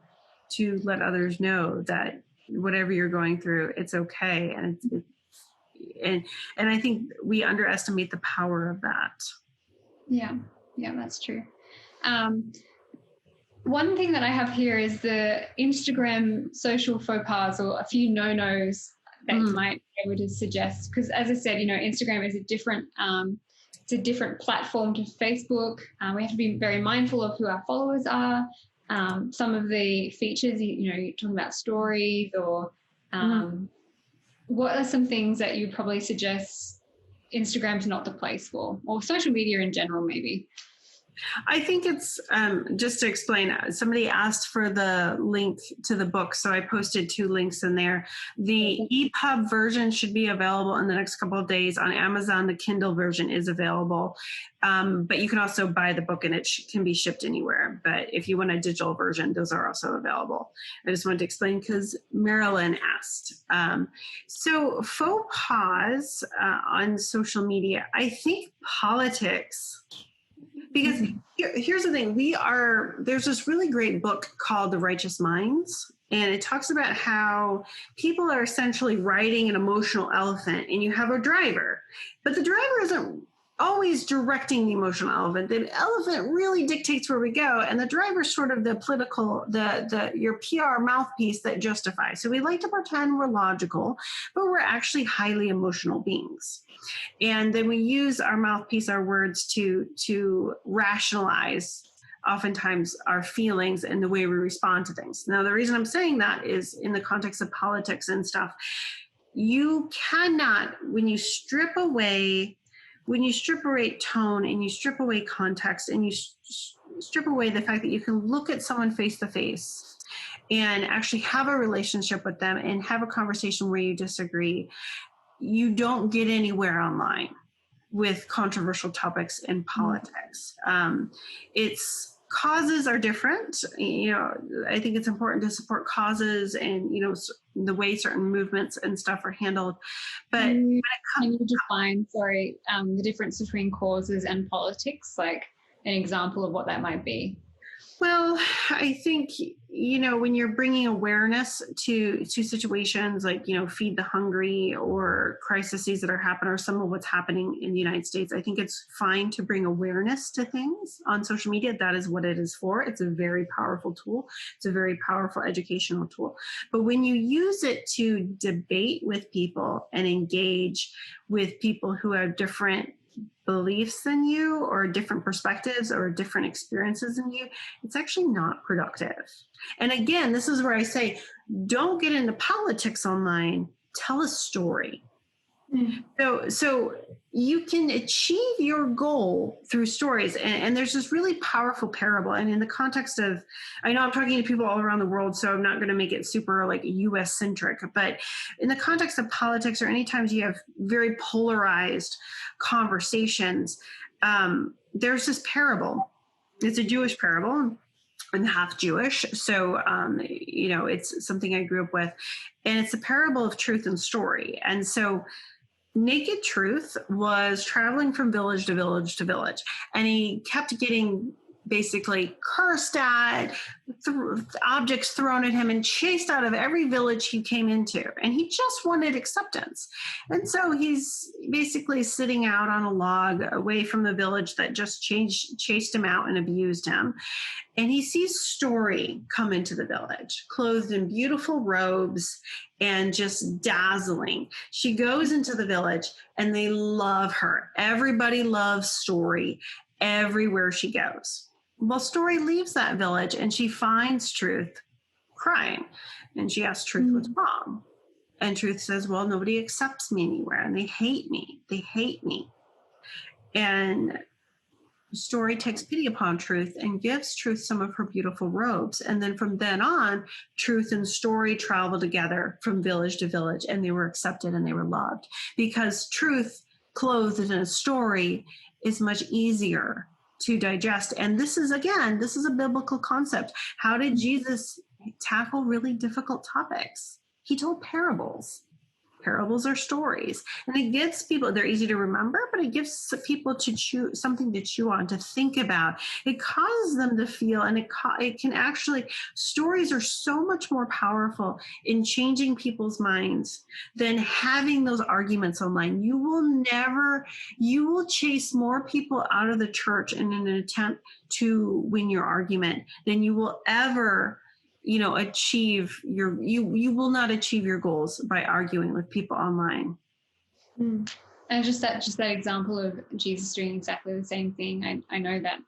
let others know that whatever you're going through, it's okay, and I think we underestimate the power of that. Yeah, that's true. One thing that I have here is the Instagram social faux pas, or a few no-nos that you might be able to suggest. Because as I said, you know, Instagram is a different platform to Facebook. We have to be very mindful of who our followers are. Some of the features, you know, you're talking about stories or what are some things that you probably suggest Instagram's not the place for, or social media in general, maybe? I think it's just to explain, somebody asked for the link to the book, so I posted 2 links in there. The EPUB version should be available in the next couple of days on Amazon. The Kindle version is available, but you can also buy the book and it can be shipped anywhere. But if you want a digital version, those are also available. I just wanted to explain because Marilyn asked. So faux pas on social media, I think politics. Because here's the thing, there's this really great book called The Righteous Minds, and it talks about how people are essentially riding an emotional elephant, and you have a driver, but the driver isn't always directing the emotional elephant. The elephant really dictates where we go, and the driver's sort of the political, your PR mouthpiece that justifies. So we like to pretend we're logical, but we're actually highly emotional beings. And then we use our mouthpiece, our words, to rationalize oftentimes our feelings and the way we respond to things. Now, the reason I'm saying that is in the context of politics and stuff. You cannot, when you strip away tone and you strip away context and you strip away the fact that you can look at someone face to face and actually have a relationship with them and have a conversation where you disagree, you don't get anywhere online with controversial topics in politics. Its causes are different. You know, I think it's important to support causes and, you know, the way certain movements and stuff are handled. But can you define, the difference between causes and politics, like an example of what that might be? Well, I think, you know, when you're bringing awareness to situations like, you know, feed the hungry or crises that are happening or some of what's happening in the United States, I think it's fine to bring awareness to things on social media. That is what it is for. It's a very powerful tool. It's a very powerful educational tool. But when you use it to debate with people and engage with people who have different beliefs than you or different perspectives or different experiences than you, it's actually not productive. And again, this is where I say, don't get into politics online. Tell a story. So you can achieve your goal through stories. And there's this really powerful parable. And in the context of, I know I'm talking to people all around the world, so I'm not going to make it super like US centric, but in the context of politics or any times you have very polarized conversations, there's this parable. It's a Jewish parable. I'm half Jewish, so it's something I grew up with, and it's a parable of truth and story. And so Naked Truth was traveling from village to village to village, and he kept getting basically cursed at, objects thrown at him, and chased out of every village he came into. And he just wanted acceptance. And so he's basically sitting out on a log away from the village that just chased him out and abused him. And he sees Story come into the village, clothed in beautiful robes and just dazzling. She goes into the village and they love her. Everybody loves Story everywhere she goes. Well, Story leaves that village and she finds Truth crying. And she asks Truth what's wrong. And Truth says, well, nobody accepts me anywhere and they hate me. They hate me. And Story takes pity upon Truth and gives Truth some of her beautiful robes. And then from then on, Truth and Story travel together from village to village, and they were accepted and they were loved because Truth clothed in a story is much easier to digest. And this is a biblical concept. How did Jesus tackle really difficult topics? He told parables. Parables are stories, and it gives people, they're easy to remember, but it gives people something to chew on, to think about. It causes them to feel, and it can actually, stories are so much more powerful in changing people's minds than having those arguments online. You will chase more people out of the church in an attempt to win your argument than you will ever achieve you will not achieve your goals by arguing with people online. And just that example of Jesus doing exactly the same thing. I know that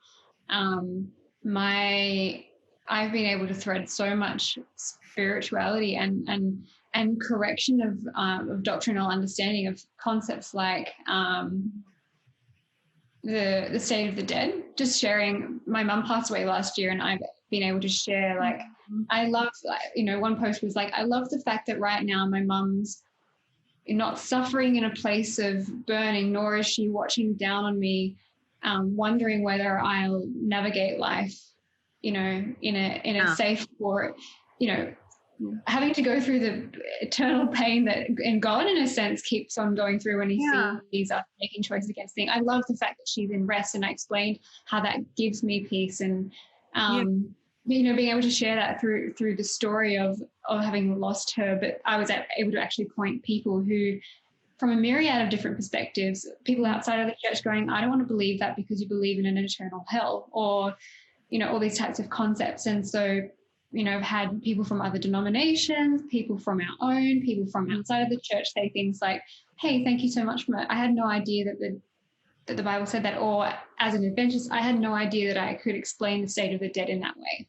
I've been able to thread so much spirituality and correction of doctrinal understanding of concepts like the state of the dead. Just sharing, my mum passed away last year, and I've been able to share, like, I love, one post was like, I love the fact that right now my mum's not suffering in a place of burning, nor is she watching down on me, wondering whether I'll navigate life, in a safe, or, having to go through the eternal pain that, and God, in a sense, keeps on going through when he sees us making choices against things. I love the fact that she's in rest, and I explained how that gives me peace, and being able to share that through the story of having lost her. But I was able to actually point people who, from a myriad of different perspectives, people outside of the church going, I don't want to believe that because you believe in an eternal hell, or, all these types of concepts. And so, I've had people from other denominations, people from our own, people from outside of the church say things like, hey, thank you so much for I had no idea that the Bible said that, or as an Adventist, I had no idea that I could explain the state of the dead in that way.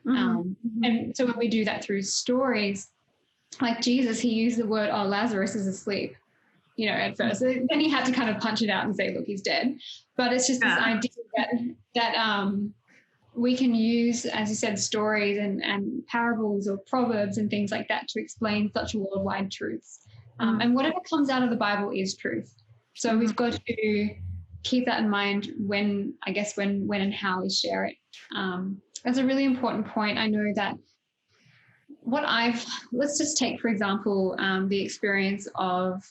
And so when we do that through stories, like Jesus, he used the word, Lazarus is asleep, at first. So then he had to kind of punch it out and say, look, he's dead. But it's just this idea that we can use, as you said, stories and parables or proverbs and things like that to explain such worldwide truths. And whatever comes out of the Bible is truth. So we've got to keep that in mind when and how we share it. That's a really important point. I know that let's just take, for example, the experience of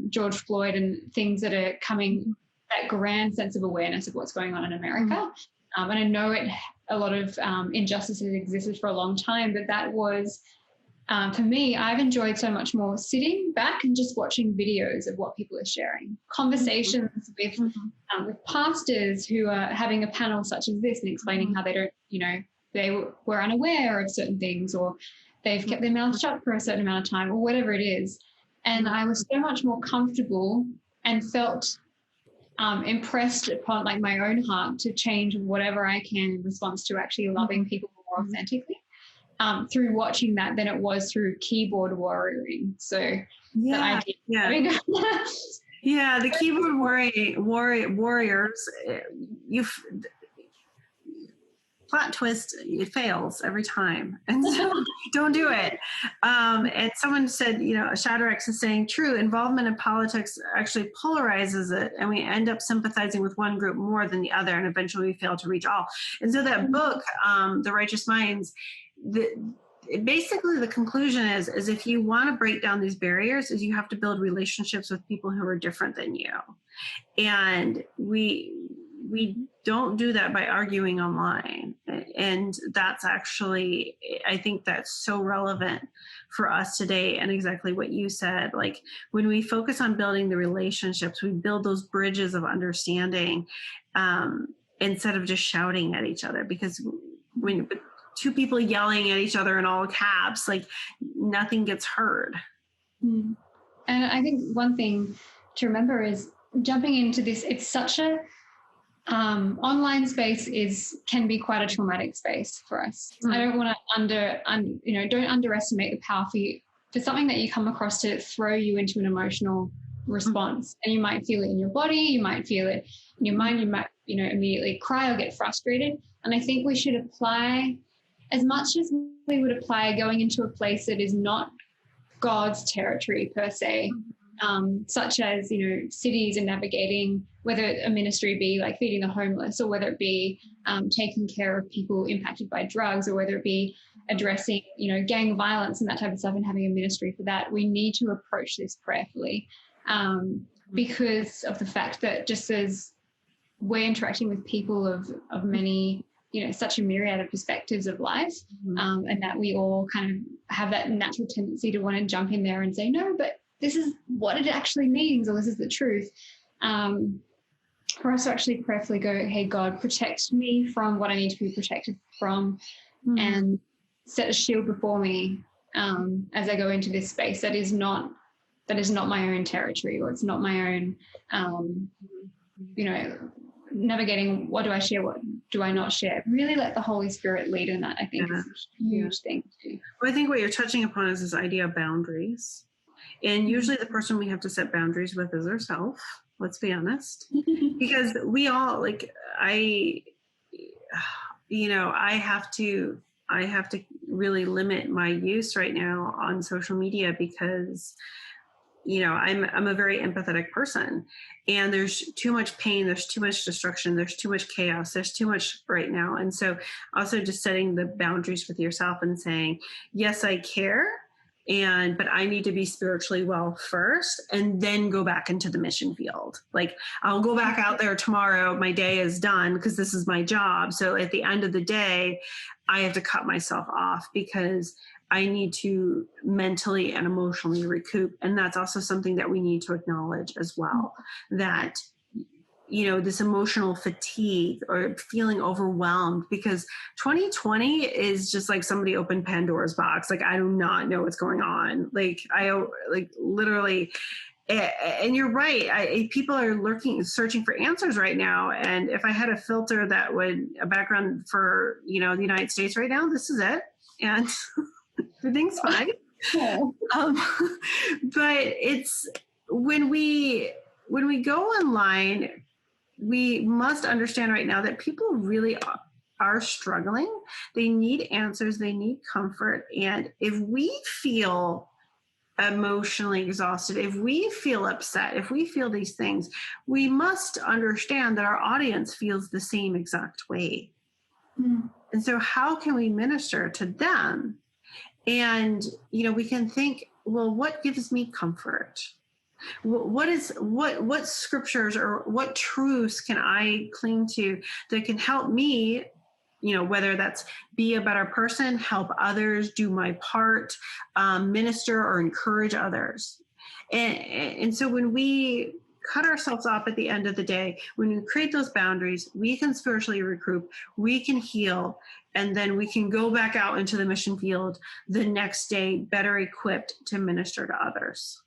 George Floyd and things that are coming, that grand sense of awareness of what's going on in America. And I know a lot of injustices existed for a long time, but that was, for me, I've enjoyed so much more sitting back and just watching videos of what people are sharing, conversations with pastors who are having a panel such as this and explaining how they don't, they were unaware of certain things, or they've kept their mouth shut for a certain amount of time, or whatever it is. And I was so much more comfortable and felt impressed upon, like, my own heart to change whatever I can in response to actually loving people more authentically. through watching that than it was through keyboard warrioring. So yeah, yeah, the keyboard warriors, plot twist, it fails every time. And so don't do it. And someone said, Shadrach is saying, true, involvement in politics actually polarizes it. And we end up sympathizing with one group more than the other. And eventually we fail to reach all. And so that book, The Righteous Minds, basically the conclusion is if you want to break down these barriers, is you have to build relationships with people who are different than you. And we don't do that by arguing online. And that's actually, I think that's so relevant for us today. And exactly what you said, like when we focus on building the relationships, we build those bridges of understanding instead of just shouting at each other. Because when two people yelling at each other in all caps, like nothing gets heard. And I think one thing to remember is jumping into this, it's such a online space can be quite a traumatic space for us. I don't want to don't underestimate the power for something that you come across to throw you into an emotional response. And you might feel it in your body, you might feel it in your mind, you might immediately cry or get frustrated. And I think we should apply as much as we would apply going into a place that is not God's territory per se, such as, cities and navigating, whether a ministry be like feeding the homeless, or whether it be taking care of people impacted by drugs, or whether it be addressing, gang violence and that type of stuff and having a ministry for that. We need to approach this prayerfully because of the fact that just as we're interacting with people of many, such a myriad of perspectives of life, and that we all kind of have that natural tendency to want to jump in there and say, no, but this is what it actually means, or this is the truth. For us to actually prayerfully go, hey, God, protect me from what I need to be protected from, and set a shield before me as I go into this space that is not my own territory, or it's not my own, navigating what do I share, what do I not share. Really let the Holy Spirit lead in that, I think, is a huge thing too. Well, I think what you're touching upon is this idea of boundaries. And usually the person we have to set boundaries with is ourselves, let's be honest. Because we all, I have to really limit my use right now on social media because I'm a very empathetic person, and there's too much pain, there's too much destruction, there's too much chaos, there's too much right now. And so also just setting the boundaries with yourself and saying, yes, I care, but I need to be spiritually well first, and then go back into the mission field. Like, I'll go back out there tomorrow, my day is done because this is my job. So at the end of the day, I have to cut myself off because I need to mentally and emotionally recoup. And that's also something that we need to acknowledge as well, that, this emotional fatigue or feeling overwhelmed, because 2020 is just like somebody opened Pandora's box. Like, I do not know what's going on. Literally. And you're right. People are searching for answers right now. And if I had a filter that a background for, the United States right now, this is it. And everything's fine. But it's when we go online, we must understand right now that people really are struggling. They need answers. They need comfort. And if we feel emotionally exhausted, if we feel upset, if we feel these things, we must understand that our audience feels the same exact way. And so how can we minister to them? And, we can think, well, what gives me comfort? What scriptures or what truths can I cling to that can help me, whether that's be a better person, help others, do my part, minister or encourage others. And so when we cut ourselves off at the end of the day, when we create those boundaries, we can spiritually recoup, we can heal, and then we can go back out into the mission field the next day better equipped to minister to others.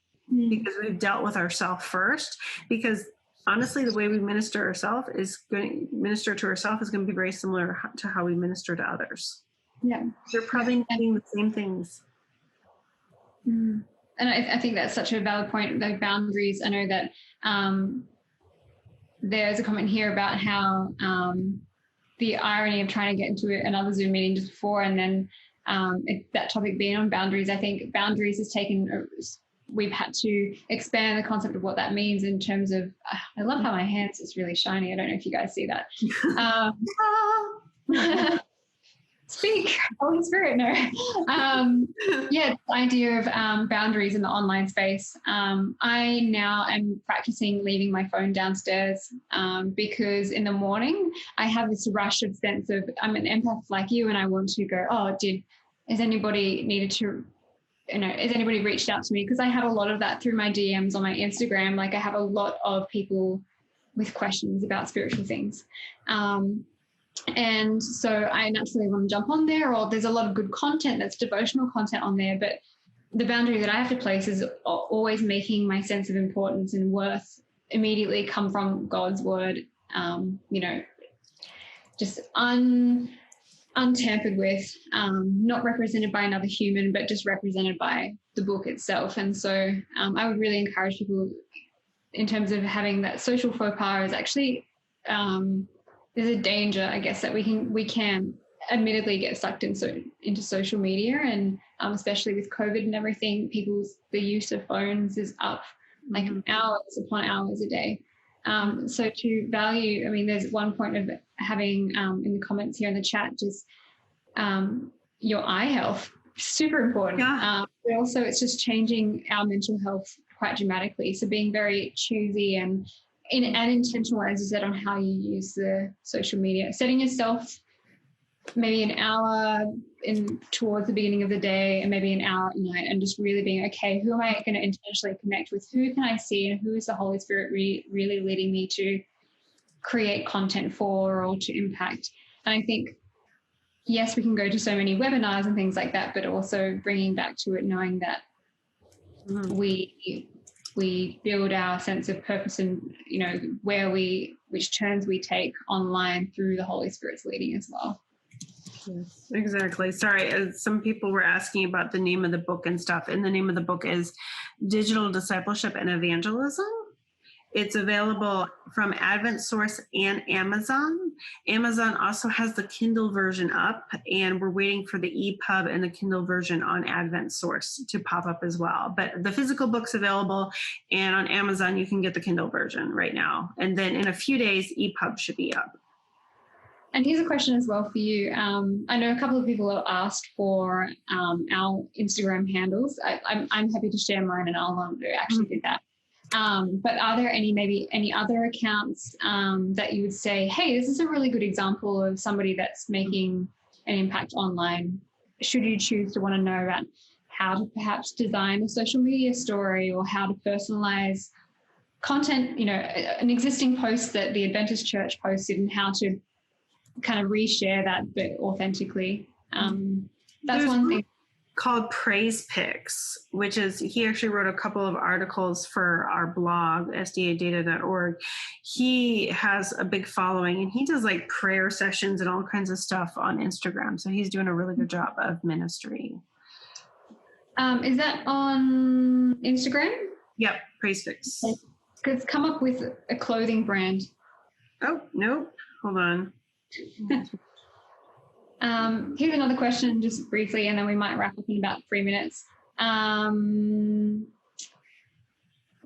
Because we've dealt with ourselves first. Because honestly, the way we minister to ourselves is going to be very similar to how we minister to others. Yeah. They're probably needing the same things. And I think that's such a valid point, the boundaries. I know that there's a comment here about how the irony of trying to get into another Zoom meeting just before, and then that topic being on boundaries. I think boundaries has taken, we've had to expand the concept of what that means in terms of, I love how my hands is really shiny. I don't know if you guys see that. Speak, Holy Spirit, no. Yeah, the idea of boundaries in the online space. I now am practicing leaving my phone downstairs because in the morning I have this rush of sense of, I'm an empath like you, and I want to go, has anybody needed to, has anybody reached out to me? Because I have a lot of that through my DMs on my Instagram. Like I have a lot of people with questions about spiritual things. And so I naturally want to jump on there, or there's a lot of good content that's devotional content on there. But the boundary that I have to place is always making my sense of importance and worth immediately come from God's word, just untampered with, not represented by another human, but just represented by the book itself. And so I would really encourage people in terms of having that social faux pas is actually, there's a danger, I guess, that we can admittedly get sucked into social media, and especially with COVID and everything, the use of phones is up like hours upon hours a day. So to value, there's one point of having in the comments here in the chat, just your eye health, super important. Yeah. But also it's just changing our mental health quite dramatically. So being very choosy and intentional, as you said, on how you use the social media, setting yourself maybe an hour towards the beginning of the day and maybe an hour at night, and just really being, okay, who am I going to intentionally connect with? Who can I see, and who is the Holy Spirit really leading me to create content for or to impact? And I think, yes, we can go to so many webinars and things like that, but also bringing back to it, knowing that we build our sense of purpose and, which turns we take online through the Holy Spirit's leading as well. Yes, exactly. Sorry, some people were asking about the name of the book and stuff, and the name of the book is Digital Discipleship and Evangelism. It's available from Advent Source and Amazon. Amazon also has the Kindle version up, and we're waiting for the EPUB and the Kindle version on Advent Source to pop up as well. But the physical book's available, and on Amazon you can get the Kindle version right now. And then in a few days, EPUB should be up. And here's a question as well for you. I know a couple of people have asked for our Instagram handles. I'm happy to share mine, and I'll actually do that. But are there any other accounts that you would say, hey, this is a really good example of somebody that's making an impact online? Should you choose to want to know about how to perhaps design a social media story, or how to personalize content, an existing post that the Adventist Church posted, and how to kind of reshare that but authentically. That's one thing. Called Praise Picks, which is, he actually wrote a couple of articles for our blog, sdadata.org. He has a big following, and he does like prayer sessions and all kinds of stuff on Instagram. So he's doing a really good job of ministry. Is that on Instagram? Yep, Praise Picks. It's come up with a clothing brand. Oh, no, hold on. Here's another question, just briefly, and then we might wrap up in about 3 minutes.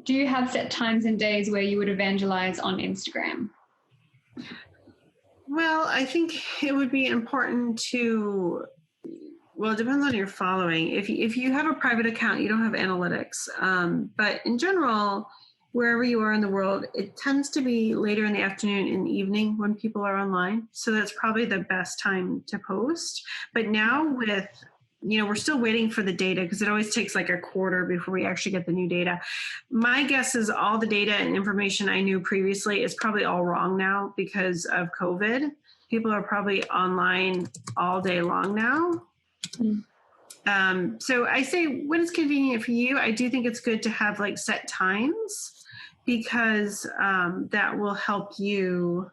Do you have set times and days where you would evangelize on Instagram? Well, I think it would be important to, well, it depends on your following. If you have a private account, you don't have analytics. But in general, wherever you are in the world, it tends to be later in the afternoon and evening when people are online. So that's probably the best time to post. But now with, we're still waiting for the data, because it always takes like a quarter before we actually get the new data. My guess is all the data and information I knew previously is probably all wrong now because of COVID. People are probably online all day long now. So I say when it's convenient for you, I do think it's good to have like set times, because that will help you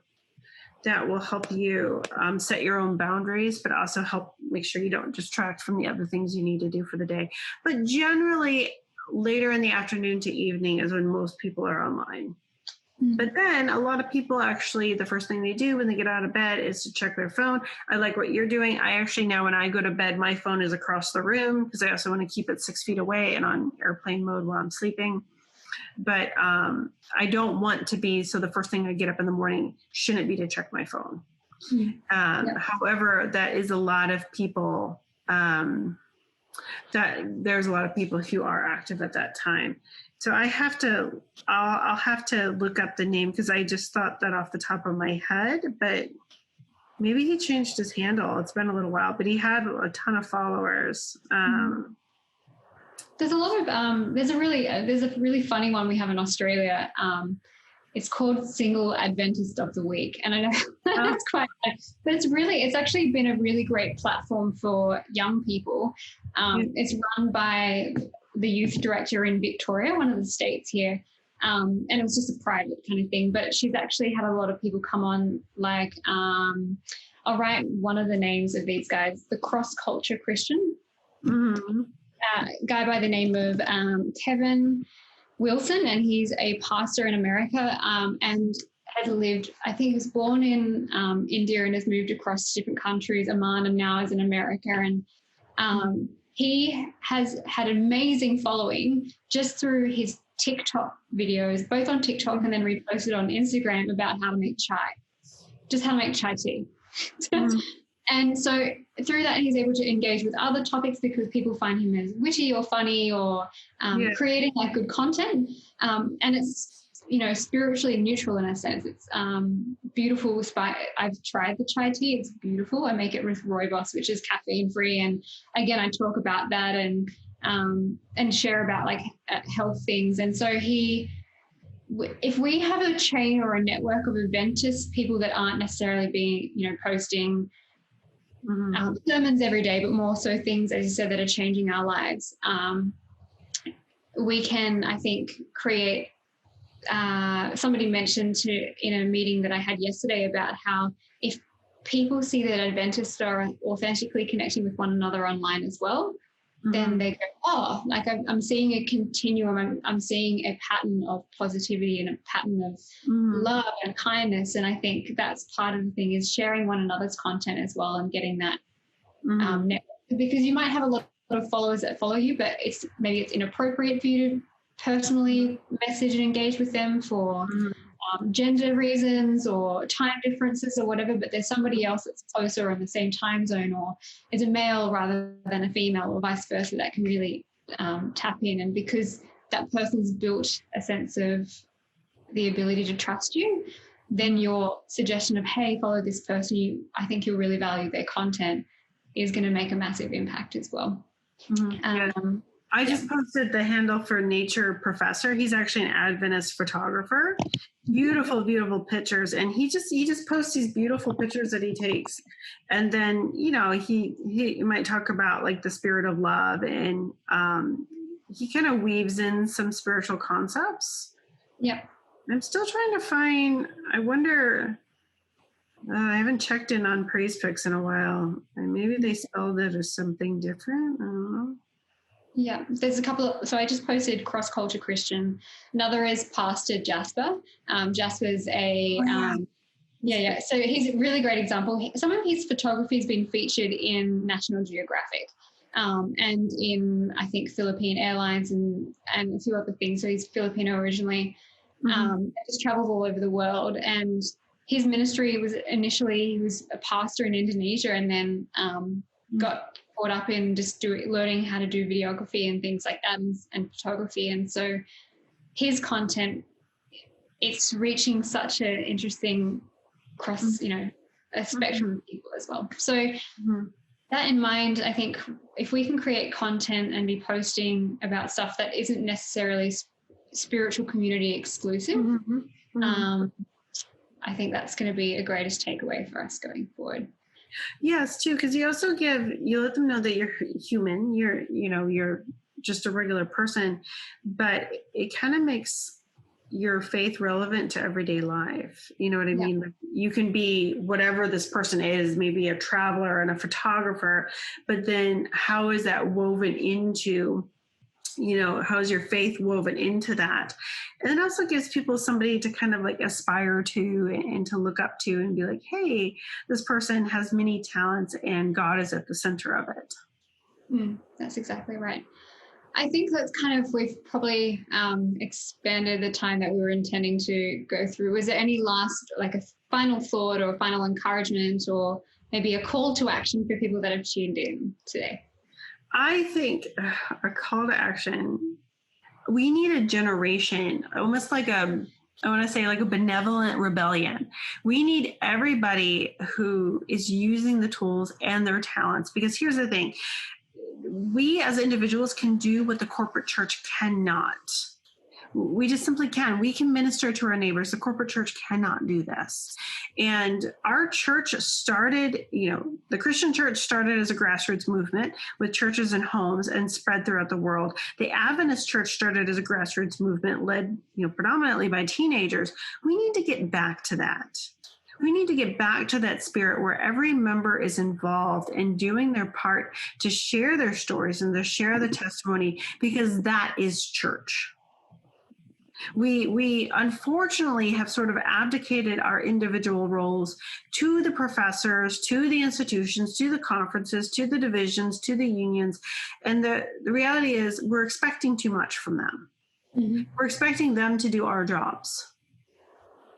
that will help you set your own boundaries, but also help make sure you don't distract from the other things you need to do for the day. But generally, later in the afternoon to evening is when most people are online. But then a lot of people actually, the first thing they do when they get out of bed is to check their phone. I like what you're doing. I actually now, when I go to bed, my phone is across the room because I also want to keep it 6 feet away and on airplane mode while I'm sleeping. But I don't want to be, so the first thing I get up in the morning shouldn't be to check my phone. However, that is a lot of people, there's a lot of people who are active at that time. So I'll have to look up the name because I just thought that off the top of my head, but maybe he changed his handle. It's been a little while, but he had a ton of followers. There's a lot of, there's a really funny one we have in Australia. It's called Single Adventist of the Week. And I know it's quite, but it's actually been a really great platform for young people. It's run by the youth director in Victoria, one of the states here. And it was just a private kind of thing, but she's actually had a lot of people come on, like, I'll write one of the names of these guys, the cross-culture Christian. Guy by the name of Kevin Wilson, and he's a pastor in America and has lived, I think he was born in India and has moved across different countries, Oman, and now is in America. And he has had an amazing following just through his TikTok videos, both on TikTok and then reposted on Instagram about how to make chai tea. And so through that, he's able to engage with other topics because people find him as witty or funny or creating like good content. And it's, spiritually neutral in a sense. It's beautiful. I've tried the chai tea. It's beautiful. I make it with rooibos, which is caffeine free. And again, I talk about that and share about like health things. And so if we have a chain or a network of Adventist people that aren't necessarily being, posting sermons every day, but more so things, as you said, that are changing our lives, we can, I think, create, somebody mentioned in a meeting that I had yesterday about how if people see that Adventists are authentically connecting with one another online as well, then they go, like I'm seeing a continuum. I'm seeing a pattern of positivity and a pattern of love and kindness. And I think that's part of the thing, is sharing one another's content as well and getting that network. Because you might have a lot of followers that follow you, but maybe it's inappropriate for you to personally message and engage with them for gender reasons or time differences or whatever, but there's somebody else that's closer in the same time zone or is a male rather than a female or vice versa that can really tap in. And because that person's built a sense of the ability to trust you, then your suggestion of, hey, follow this person, I think you'll really value their content, is going to make a massive impact as well. I just posted the handle for Nature Professor. He's actually an Adventist photographer. Beautiful, beautiful pictures. And he just posts these beautiful pictures that he takes. And then, he might talk about like the spirit of love, and he kind of weaves in some spiritual concepts. Yep. I'm still trying to find, I wonder, I haven't checked in on Praise Picks in a while. And maybe they spelled it as something different. I don't know. Yeah, there's a couple so I just posted Cross Culture Christian. Another is Pastor Jasper. Jasper's a, so he's a really great example. Some of his photography has been featured in National Geographic and in, I think, Philippine Airlines and a few other things. So he's Filipino originally, just travels all over the world. And his ministry was initially, he was a pastor in Indonesia and then got caught up in just learning how to do videography and things like that and photography. And so his content, it's reaching such an interesting cross, a spectrum of people as well. So that in mind, I think if we can create content and be posting about stuff that isn't necessarily spiritual community exclusive, I think that's going to be a greatest takeaway for us going forward. Yes, too, because you let them know that you're human, you're just a regular person, but it kind of makes your faith relevant to everyday life? You know what I mean? Like, you can be whatever this person is, maybe a traveler and a photographer, but then how is that woven into, you know, how is your faith woven into that? And it also gives people somebody to kind of like aspire to and to look up to and be like, hey, this person has many talents and God is at the center of it. That's exactly right. I think that's kind of, we've probably expanded the time that we were intending to go through. Was there any last, like a final thought or a final encouragement or maybe a call to action for people that have tuned in today? I think a call to action, we need a generation, almost like I want to say like a benevolent rebellion. We need everybody who is using the tools and their talents, because here's the thing. We as individuals can do what the corporate church cannot. We just simply can. We can minister to our neighbors. The corporate church cannot do this. And our church started, you know, the Christian church started as a grassroots movement with churches and homes and spread throughout the world. The Adventist church started as a grassroots movement led, you know, predominantly by teenagers. We need to get back to that. We need to get back to that spirit where every member is involved and doing their part to share their stories and to share the testimony, because that is church. We unfortunately have sort of abdicated our individual roles to the professors, to the institutions, to the conferences, to the divisions, to the unions. And the reality is we're expecting too much from them. We're expecting them to do our jobs.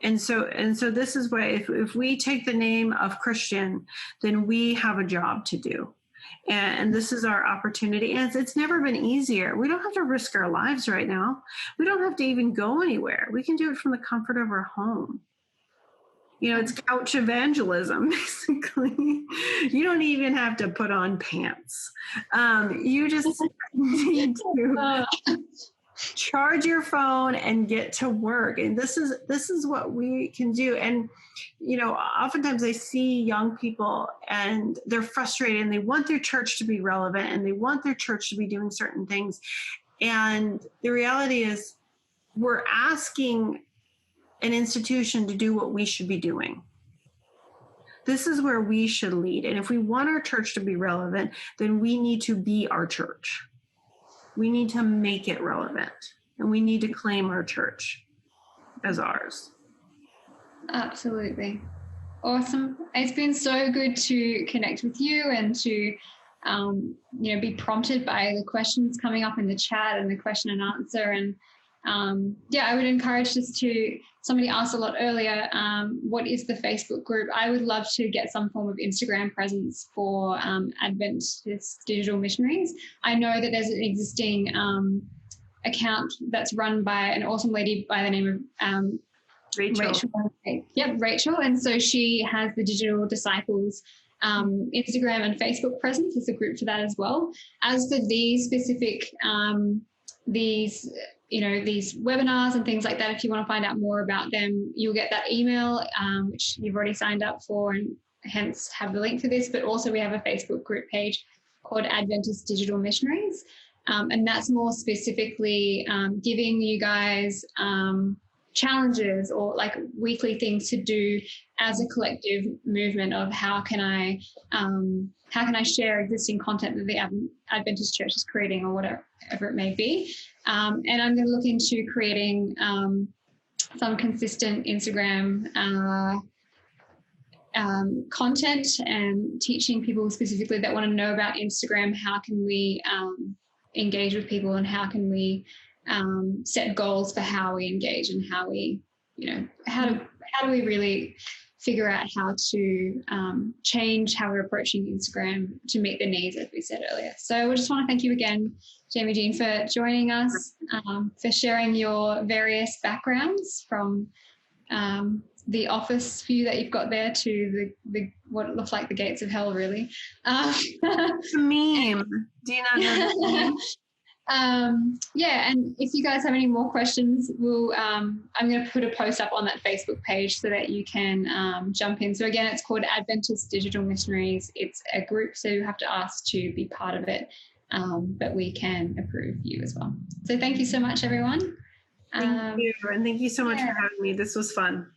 And so this is why if we take the name of Christian, then we have a job to do. And this is our opportunity. And it's never been easier. We don't have to risk our lives right now. We don't have to even go anywhere. We can do it from the comfort of our home. You know, it's couch evangelism, basically. You don't even have to put on pants. You just need to charge your phone and get to work. And this is what we can do. And, you know, oftentimes I see young people and they're frustrated and they want their church to be relevant and they want their church to be doing certain things. And the reality is we're asking an institution to do what we should be doing. This is where we should lead. And if we want our church to be relevant, then we need to be our church. We need to make it relevant, and we need to claim our church as ours. Absolutely. Awesome. It's been so good to connect with you and to, you know, be prompted by the questions coming up in the chat and the question and answer. And I would encourage just to, somebody asked a lot earlier, what is the Facebook group? I would love to get some form of Instagram presence for Adventist digital missionaries. I know that there's an existing account that's run by an awesome lady by the name of Rachel. Yep, Rachel. And so she has the Digital Disciples Instagram and Facebook presence. There's a group for that as well. As for these specific, these webinars and things like that, if you want to find out more about them, you'll get that email, which you've already signed up for, and hence have the link for this. But also we have a Facebook group page called Adventist Digital Missionaries. And that's more specifically giving you guys challenges or like weekly things to do as a collective movement of how can I share existing content that the Adventist Church is creating or whatever it may be. And I'm going to look into creating some consistent Instagram content and teaching people specifically that want to know about Instagram, how can we engage with people and how can we set goals for how we engage and how we, how do we really figure out how to change how we're approaching Instagram to meet the needs, as we said earlier. So we just want to thank you again, Jamie Jean, for joining us, for sharing your various backgrounds from the office view that you've got there to the what looks like the gates of hell, really. It's a meme. Do you not know the meme? And if you guys have any more questions, I'm going to put a post up on that Facebook page so that you can jump in. So again, it's called Adventist Digital Missionaries. It's a group, so you have to ask to be part of it, but we can approve you as well. So thank you so much, everyone. Thank you. And thank you so much for having me. This was fun.